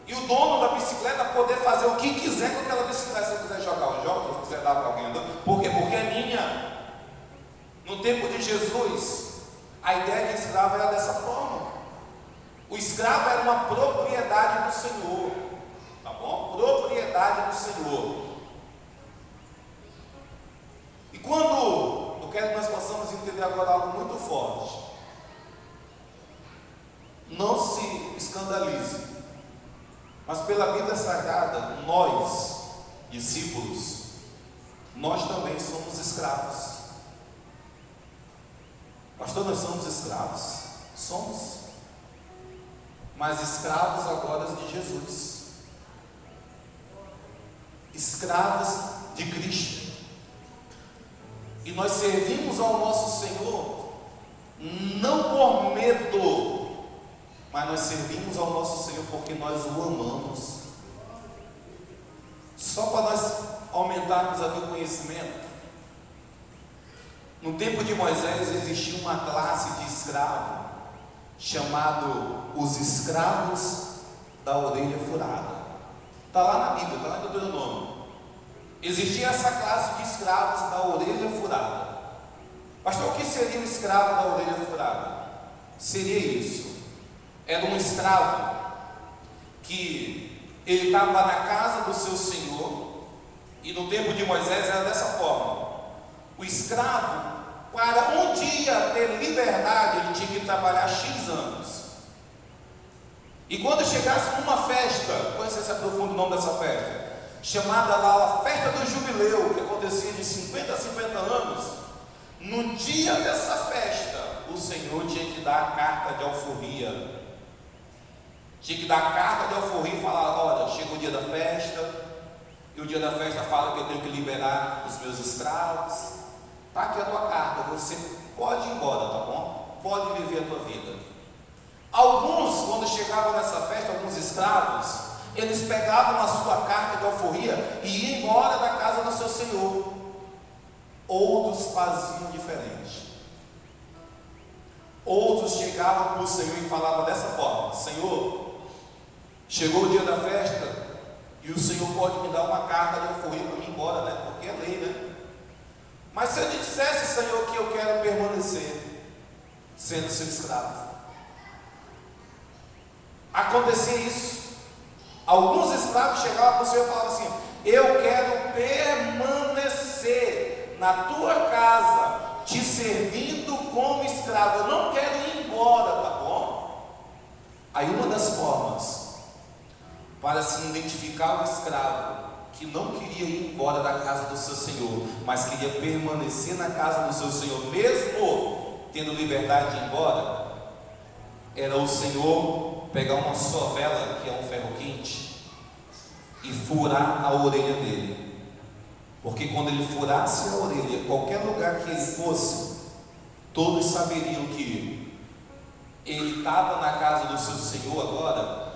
Speaker 1: e o dono da bicicleta poder fazer o que quiser com aquela bicicleta. Se eu quiser jogar os jogos, se quiser dar para alguém andando. Por quê? Porque é minha. No tempo de Jesus, a ideia de escravo era dessa forma. O escravo era uma propriedade do Senhor, tá bom? Propriedade do Senhor. E quando, eu quero que nós possamos entender agora algo muito forte. Não se escandalize, mas pela vida sagrada, nós, discípulos, nós também somos escravos. Pastor, nós somos escravos? Somos. Mas escravos agora de Jesus. Escravos de Cristo. E nós servimos ao nosso Senhor, não por medo, mas nós servimos ao nosso Senhor porque nós o amamos. Só para nós aumentarmos aqui o conhecimento. No tempo de Moisés existia uma classe de escravo chamado os escravos da orelha furada. Está lá na Bíblia, está lá em Deuteronômio. Existia essa classe de escravos da orelha furada. Pastor, o que seria o escravo da orelha furada? Seria isso. Era um escravo que ele estava na casa do seu senhor, e no tempo de Moisés era dessa forma. O escravo, para um dia ter liberdade, ele tinha que trabalhar X anos. E quando chegasse numa festa, depois você se aprofunda o nome dessa festa, chamada lá a festa do jubileu, que acontecia de 50 a 50 anos, no dia dessa festa, o Senhor tinha que dar a carta de alforria. Tinha que dar a carta de alforria e falar: olha, chega o dia da festa, e o dia da festa fala que eu tenho que liberar os meus escravos. Está aqui a tua carta, você pode ir embora, tá bom? Pode viver a tua vida. Alguns, quando chegavam nessa festa, alguns escravos, eles pegavam a sua carta de alforria e iam embora da casa do seu senhor. Outros faziam diferente. Outros chegavam para o Senhor e falavam dessa forma: Senhor, chegou o dia da festa e o Senhor pode me dar uma carta de alforria para mim ir embora, né? Porque é lei, né? Mas se eu te dissesse, Senhor, que eu quero permanecer sendo seu escravo? Acontecia isso. Alguns escravos chegavam para o Senhor e falavam assim: eu quero permanecer na tua casa, te servindo como escravo, eu não quero ir embora, tá bom? Aí uma das formas para se identificar o escravo que não queria ir embora da casa do seu senhor, mas queria permanecer na casa do seu senhor, mesmo tendo liberdade de ir embora, era o Senhor pegar uma sovela, que é um ferro quente, e furar a orelha dele. Porque quando ele furasse a orelha, qualquer lugar que ele fosse, todos saberiam que ele estava na casa do seu senhor agora,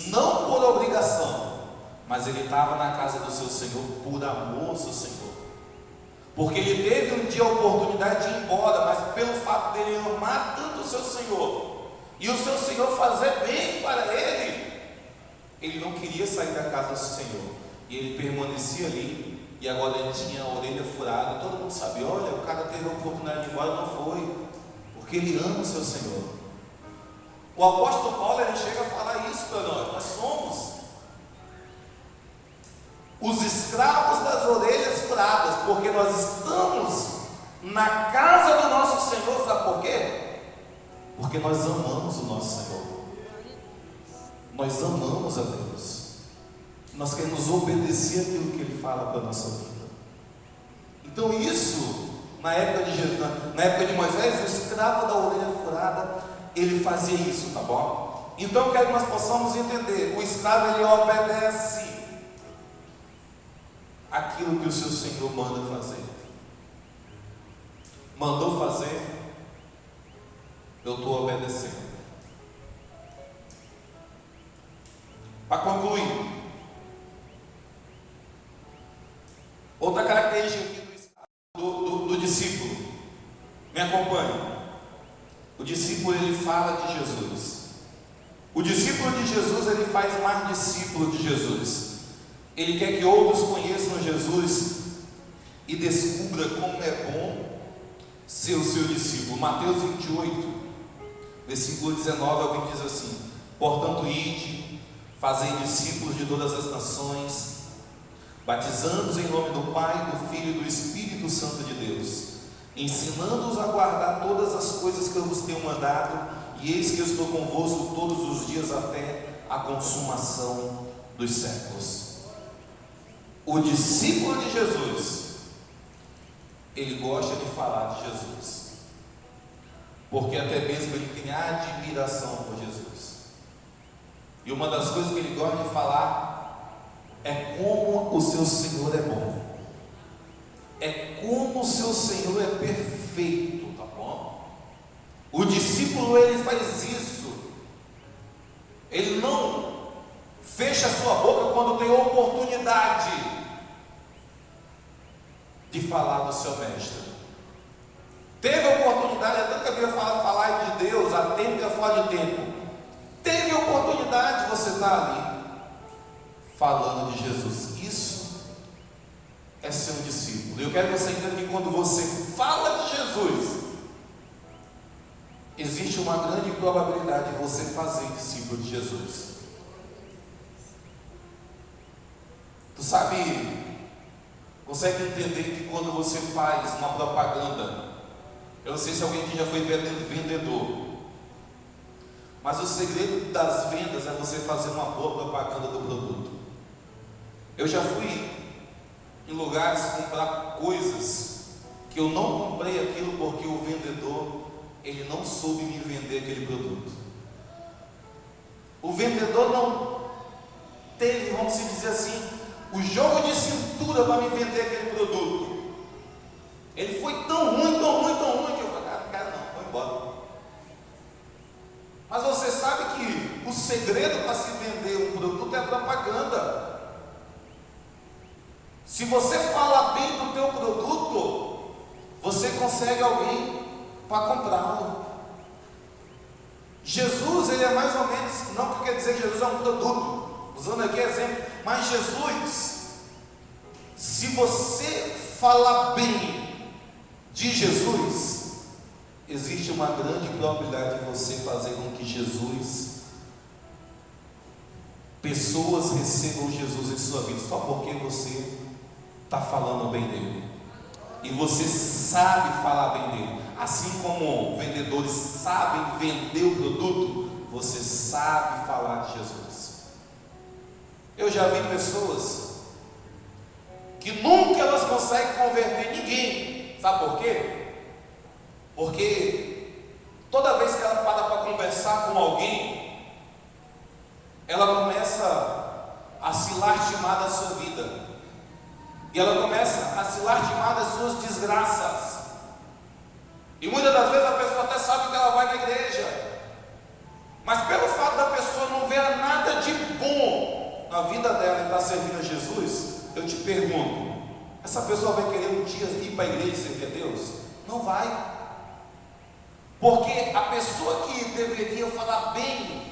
Speaker 1: não por obrigação, mas ele estava na casa do seu senhor por amor ao seu senhor. Porque ele teve um dia a oportunidade de ir embora, mas pelo fato dele amar tanto o seu senhor, e o seu senhor fazer bem para ele, ele não queria sair da casa do senhor, e ele permanecia ali. E agora ele tinha a orelha furada. Todo mundo sabe: olha, o cara teve a oportunidade de ir embora, não foi, porque ele ama o seu Senhor. O apóstolo Paulo, ele chega a falar isso para nós: nós somos os escravos das orelhas furadas, porque nós estamos na casa do nosso Senhor. Sabe por quê? Porque nós amamos o nosso Senhor, nós amamos a Deus, nós queremos obedecer aquilo que Ele fala para a nossa vida. Então isso, na época de Jesus, na época de Moisés, o escravo da orelha furada, ele fazia isso, tá bom? Então eu quero que nós possamos entender: o escravo, ele obedece aquilo que o seu Senhor manda fazer. Mandou fazer, eu estou obedecendo. Para concluir, outra característica do discípulo, me acompanhe. O discípulo, ele fala de Jesus. O discípulo de Jesus, ele faz mais discípulo de Jesus. Ele quer que outros conheçam Jesus e descubra como é bom ser o seu discípulo. Mateus 28, versículo 19 ao 20 diz assim: portanto, ide, fazei discípulos de todas as nações, batizando-os em nome do Pai, do Filho e do Espírito Santo de Deus, ensinando-os a guardar todas as coisas que eu vos tenho mandado, e eis que eu estou convosco todos os dias até a consumação dos séculos. O discípulo de Jesus, ele gosta de falar de Jesus, porque até mesmo ele tem admiração por Jesus. E uma das coisas que ele gosta de falar é como o seu Senhor é bom, é como o seu Senhor é perfeito, tá bom? O discípulo, ele faz isso, ele não fecha a sua boca quando tem oportunidade de falar do seu mestre. Teve oportunidade, até que eu ia falar de Deus, há tempo que eu falo de tempo. Teve oportunidade de você estar ali falando de Jesus. Isso é ser um discípulo. Eu quero que você entenda que quando você fala de Jesus, existe uma grande probabilidade de você fazer discípulo de Jesus. Tu sabe, consegue entender que quando você faz uma propaganda, eu não sei se alguém aqui já foi vendedor, mas o segredo das vendas é você fazer uma boa propaganda do produto. Eu já fui em lugares comprar coisas que eu não comprei aquilo porque o vendedor, ele não soube me vender aquele produto. O vendedor não teve, vamos dizer assim, o jogo de cintura para me vender aquele produto. Ele foi tão ruim que eu falei, cara, não, vou embora. Mas você sabe que o segredo para se vender um produto é a propaganda. Se você fala bem do teu produto, você consegue alguém para comprá-lo. Jesus, ele é mais ou menos, não que quer dizer que Jesus é um produto, usando aqui exemplo, mas Jesus, se você falar bem de Jesus, existe uma grande probabilidade de você fazer com que pessoas recebam Jesus em sua vida, só porque você está falando bem dele, e você sabe falar bem dele. Assim como vendedores sabem vender o produto, você sabe falar de Jesus. Eu já vi pessoas que nunca elas conseguem converter ninguém. Sabe por quê? Porque toda vez que ela para conversar com alguém, ela começa a se lastimar da sua vida, e ela começa a se lastimar das suas desgraças. E muitas das vezes a pessoa até sabe que ela vai na igreja, mas pelo fato da pessoa não ver nada de bom na vida dela e estar servindo a Jesus, eu te pergunto, essa pessoa vai querer um dia ir para a igreja e servir a Deus? Não vai. Porque a pessoa que deveria falar bem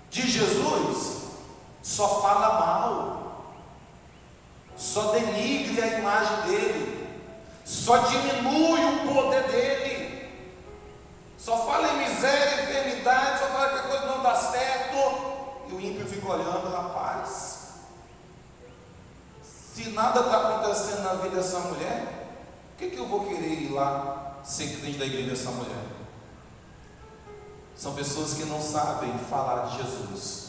Speaker 1: de Jesus, só fala mal, só denigre a imagem dele, só diminui o poder dele, só fala em miséria, enfermidade, só fala que a coisa não dá certo, e o ímpio fica olhando, rapaz, se nada está acontecendo na vida dessa mulher, por que eu vou querer ir lá ser crente da igreja dessa mulher? São pessoas que não sabem falar de Jesus.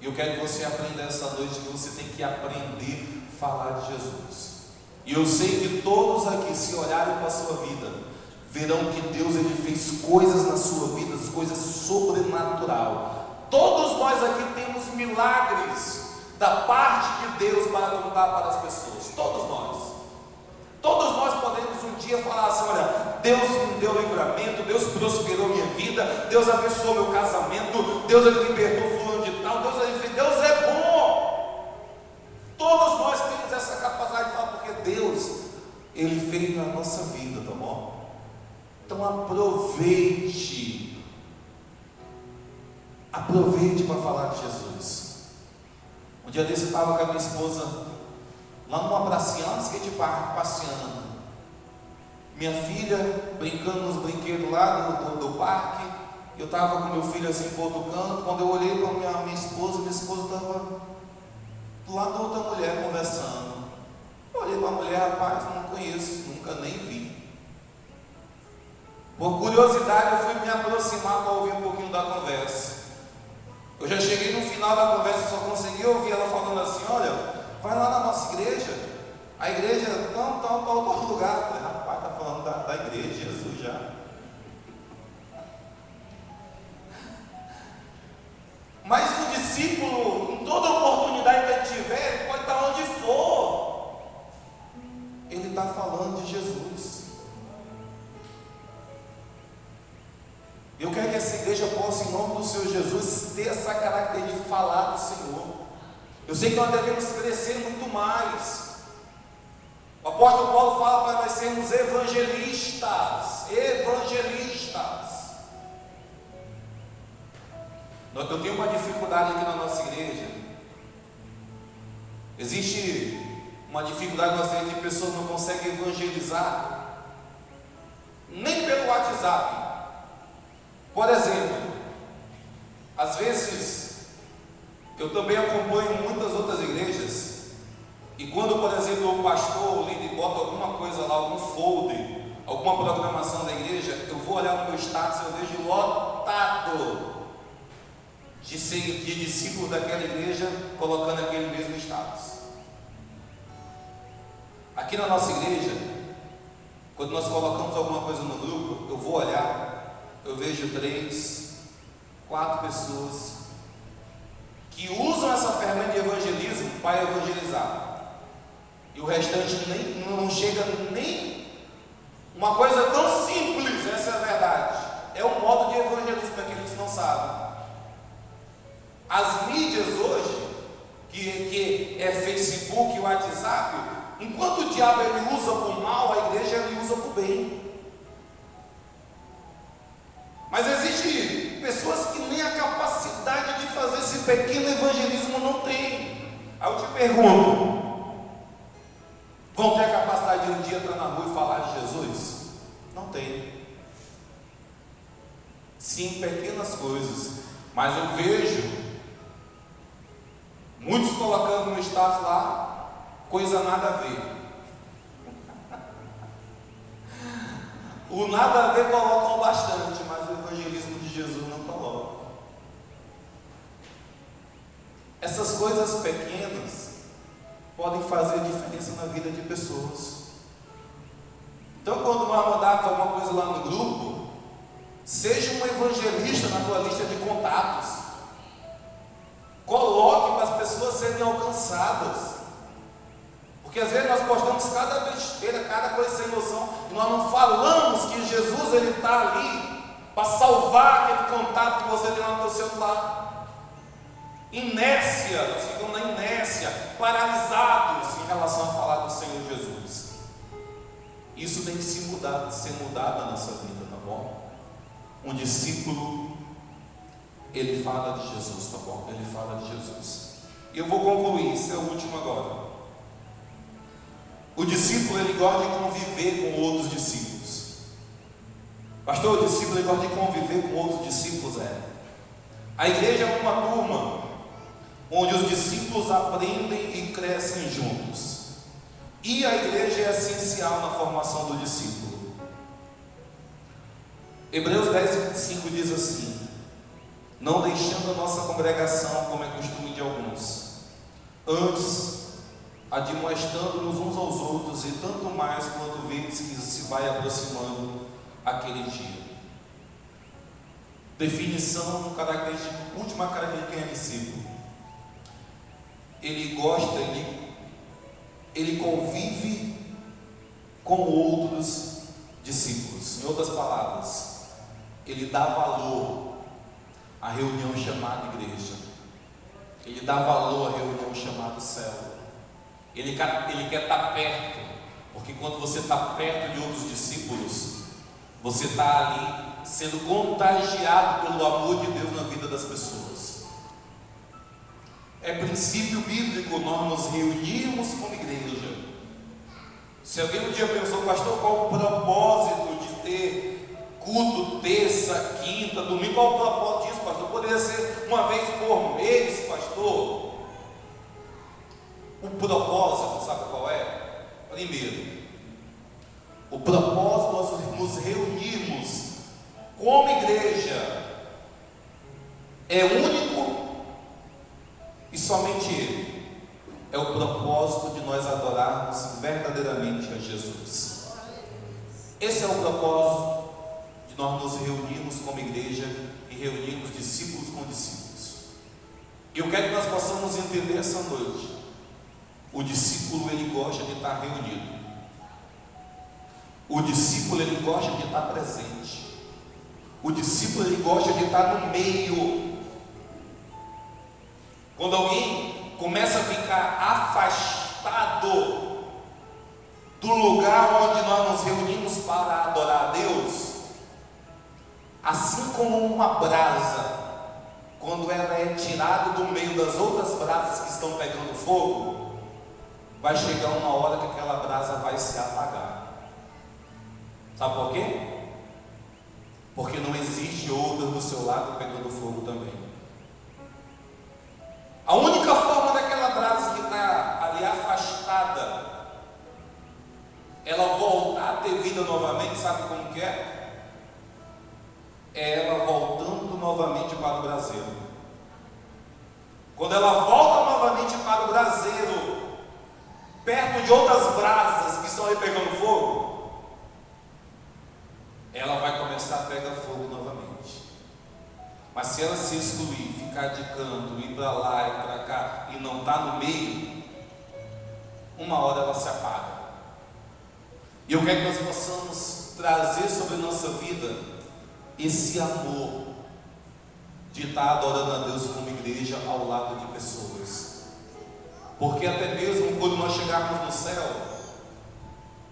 Speaker 1: E eu quero que você aprenda essa noite que você tem que aprender a falar de Jesus. E eu sei que todos aqui, se olharem para a sua vida, verão que Deus, ele fez coisas na sua vida, coisas sobrenatural. Todos nós aqui temos milagres da parte de Deus para contar para as pessoas. Todos nós. Todos nós podemos um dia falar assim: olha, Deus me deu livramento, Deus prosperou minha vida, Deus abençoou meu casamento, Deus ele libertou fulano de tal, Deus Aproveite para falar de Jesus. Um dia desse eu estava com a minha esposa lá numa pracinha, lá no skatepark, passeando. Minha filha brincando nos brinquedos lá do parque. Eu estava com meu filho assim para outro canto. Quando eu olhei para minha esposa estava do lado da outra mulher conversando. Eu olhei para a mulher, rapaz, não conheço, nunca nem vi. Por curiosidade, eu fui me aproximar para ouvir um pouquinho da conversa. Eu já cheguei no final da conversa, só consegui ouvir ela falando assim: olha, vai lá na nossa igreja, a igreja é tal lugar. Eu falei: rapaz, está falando da igreja, Jesus já. Mas o discípulo, em toda oportunidade que ele tiver, ele pode estar onde for, ele está falando de Jesus. Eu quero que essa igreja possa, em nome do Senhor Jesus, ter essa característica de falar do Senhor. Eu sei que nós devemos crescer muito mais. O apóstolo Paulo fala para nós sermos evangelistas. Eu tenho uma dificuldade aqui na nossa igreja. Existe uma dificuldade na nossa igreja de pessoas que não conseguem evangelizar nem pelo WhatsApp. Por exemplo, às vezes eu também acompanho muitas outras igrejas, e quando, por exemplo, o pastor, o líder, bota alguma coisa lá, algum folder, alguma programação da igreja, eu vou olhar no meu status e eu vejo lotado de discípulos daquela igreja colocando aquele mesmo status. Aqui na nossa igreja, quando nós colocamos alguma coisa no grupo, eu vou olhar, eu vejo 3, 4 pessoas que usam essa ferramenta de evangelismo para evangelizar, e o restante não chega nem uma coisa tão simples. Essa é a verdade, é um modo de evangelismo para aqueles que não sabem. As mídias hoje, que é Facebook e WhatsApp, enquanto o diabo ele usa para o mal, a igreja ele usa para o bem. Mas existem pessoas que nem a capacidade de fazer esse pequeno evangelismo não tem. Aí eu te pergunto: vão ter a capacidade de um dia entrar na rua e falar de Jesus? Não tem. Sim, pequenas coisas. Mas eu vejo muitos colocando no status lá, coisa nada a ver. O nada a ver colocam bastante, mas o evangelismo de Jesus não coloca. Essas coisas pequenas podem fazer diferença na vida de pessoas. Então, quando nós mandarmos alguma coisa lá no grupo, seja um evangelista na tua lista de contatos. Coloque para as pessoas serem alcançadas. Porque às vezes nós postamos cada besteira, cada coisa sem noção, e nós não falamos que Jesus ele está ali para salvar aquele contato que você tem lá no teu celular. Inércia, nós ficamos na inércia, paralisados em relação a falar do Senhor Jesus. Isso tem que ser mudado na nossa vida, tá bom? Um discípulo, ele fala de Jesus, tá bom? Ele fala de Jesus. E eu vou concluir, isso é o último agora. O discípulo, ele gosta de conviver com outros discípulos. Pastor, o discípulo, ele gosta de conviver com outros discípulos, A igreja é uma turma onde os discípulos aprendem e crescem juntos. E a igreja é essencial na formação do discípulo. Hebreus 10:25 diz assim: não deixando a nossa congregação, como é costume de alguns, antes admoestando-nos uns aos outros, e tanto mais quanto vedes que se vai aproximando aquele dia. Definição, característica, última característica é discípulo. Ele gosta, ele convive com outros discípulos. Em outras palavras, ele dá valor à reunião chamada igreja. Ele dá valor à reunião chamada céu. Ele quer estar perto, porque quando você está perto de outros discípulos, você está ali sendo contagiado pelo amor de Deus na vida das pessoas. É princípio bíblico nós nos reunirmos como igreja. Se alguém um dia pensou, pastor, qual o propósito de ter culto terça, quinta, domingo? Qual o propósito disso, pastor? Poderia ser uma vez por mês, pastor. O propósito, sabe qual é? Primeiro, o propósito nós nos reunirmos como igreja é único e somente Ele. É o propósito de nós adorarmos verdadeiramente a Jesus. Esse é o propósito de nós nos reunirmos como igreja e reunirmos discípulos com discípulos. E eu quero que nós possamos entender essa noite: o discípulo ele gosta de estar reunido. O discípulo ele gosta de estar presente. O discípulo ele gosta de estar no meio. Quando alguém começa a ficar afastado do lugar onde nós nos reunimos para adorar a Deus, assim como uma brasa, quando ela é tirada do meio das outras brasas que estão pegando fogo, vai chegar uma hora que aquela brasa vai se apagar. Sabe por quê? Porque não existe outra do seu lado pegando fogo também. A única forma daquela brasa que está ali afastada, ela voltar a ter vida novamente, sabe como que é? É ela voltando novamente para o braseiro. Quando ela volta novamente para o braseiro, perto de outras brasas que estão aí pegando fogo, ela vai começar a pegar fogo novamente. Mas se ela se excluir, ficar de canto, ir para lá e para cá e não está no meio, uma hora ela se apaga. E eu quero que nós possamos trazer sobre a nossa vida esse amor de estar adorando a Deus como igreja ao lado de pessoas. Porque até mesmo quando nós chegarmos no céu,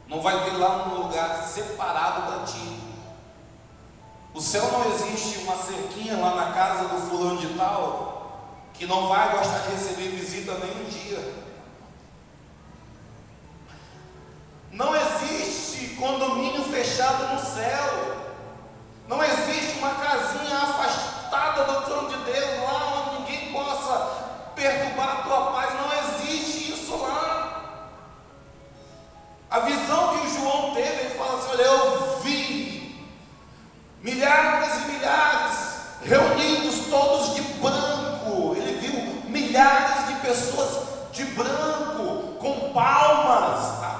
Speaker 1: não vai ter lá um lugar separado para ti. O céu não existe uma cerquinha lá na casa do fulano de tal que não vai gostar de receber visita nem um dia. Não existe condomínio fechado no céu. Não existe uma casinha afastada do trono de Deus lá onde ninguém possa perturbar a tua paz. Não existe isso lá. A visão que o João teve, ele fala assim: olha, eu vi milhares e milhares reunidos todos de branco. Ele viu milhares de pessoas de branco, com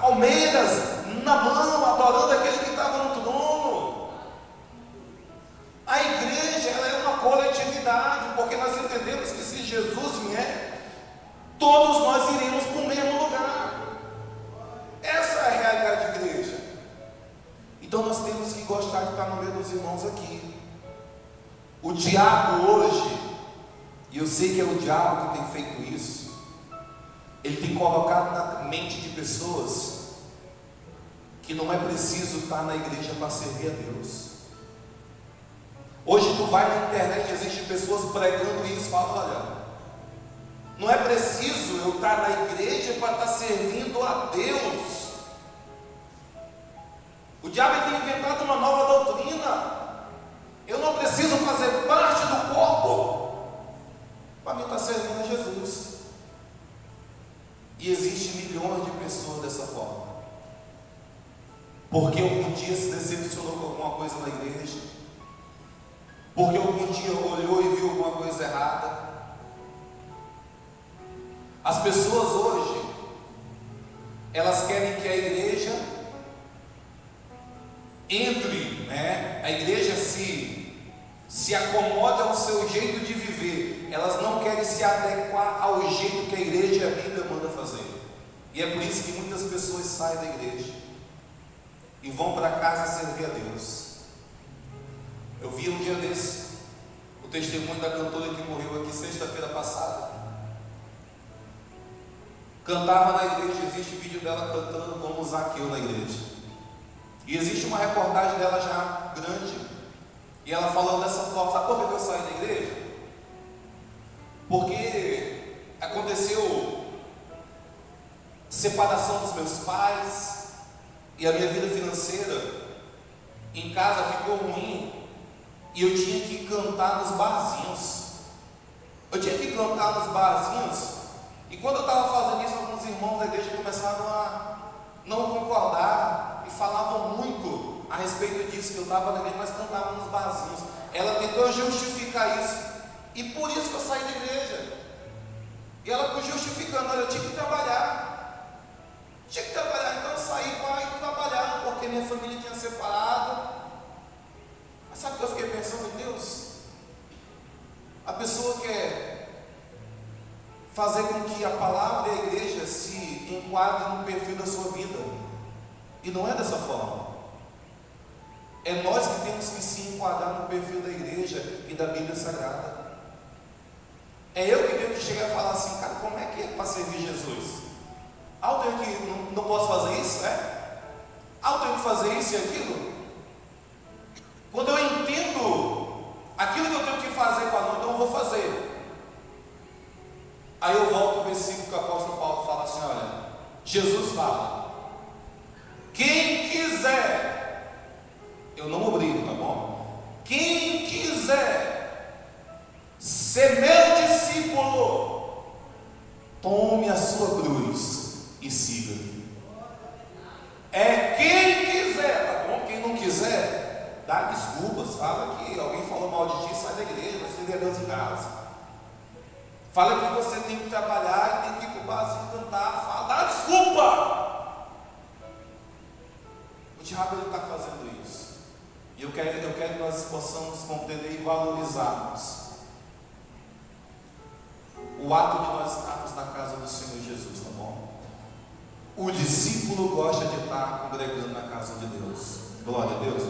Speaker 1: palmeiras na mão, adorando aquele que estava no trono. A igreja ela é uma coletividade, porque nós entendemos que se Jesus vier, todos nós iremos para o mesmo lugar. Essa é a realidade da igreja. Então nós temos que gostar de estar no meio dos irmãos aqui. O diabo hoje, e eu sei que é o diabo que tem feito isso, ele tem colocado na mente de pessoas que não é preciso estar na igreja para servir a Deus. Hoje tu vai na internet, existem pessoas pregando isso, falando: olha, não é preciso eu estar na igreja para estar servindo a Deus. O diabo tem inventado uma nova doutrina. Eu não preciso fazer parte do corpo para me estar servindo a Jesus. E existem milhões de pessoas dessa forma, porque algum dia se decepcionou com alguma coisa na igreja, porque algum dia olhou e viu alguma coisa errada. As pessoas hoje, elas querem que a igreja entre, a igreja se acomode ao seu jeito de viver. Elas não querem se adequar ao jeito que a igreja e a Bíblia manda fazer. E é por isso que muitas pessoas saem da igreja e vão para casa servir a Deus. Eu vi um dia desse o testemunho da cantora que morreu aqui sexta-feira passada. Cantava na igreja, existe vídeo dela cantando como Zaqueu na igreja. E existe uma reportagem dela já grande. E ela falou dessa forma. Sabe por que eu saí da igreja? Porque aconteceu separação dos meus pais, e a minha vida financeira em casa ficou ruim, e eu tinha que cantar nos barzinhos. E quando eu estava fazendo isso, alguns irmãos da igreja começaram a não concordar e falavam muito a respeito disso, que eu estava na igreja, mas cantava nos barzinhos. Ela tentou justificar isso, e por isso que eu saí da igreja. E ela foi justificando: olha, eu tinha que trabalhar, então eu saí para ir trabalhar, porque minha família tinha separado. Mas sabe o que eu fiquei pensando? Deus, a pessoa quer fazer com que a palavra e a igreja se enquadrem no perfil da sua vida, e não é dessa forma. É nós que temos que se enquadrar no perfil da igreja e da Bíblia Sagrada. É eu que tenho que chegar e falar assim: cara, como é que é para servir Jesus? Eu tenho que, não posso fazer isso? Eu tenho que fazer isso e aquilo? Quando eu entendo aquilo que eu tenho que fazer para não, então eu vou fazer. Aí eu volto ao versículo que o apóstolo Paulo fala assim: olha, Jesus fala: quem quiser, eu não obrigo, tá bom? Quem quiser ser meu discípulo, tome a sua cruz e siga. É quem quiser, tá bom? Quem não quiser, dá desculpas. Fala que alguém falou mal de ti, sai da igreja, vai servir a Deus em casa. Fala que você tem que trabalhar e tem que ir para o barzinho cantar. Fala, dá desculpa. O diabo está fazendo isso. E eu quero que nós possamos compreender e valorizarmos o ato de nós estarmos na casa do Senhor Jesus, tá bom? O discípulo gosta de estar congregando na casa de Deus. Glória a Deus.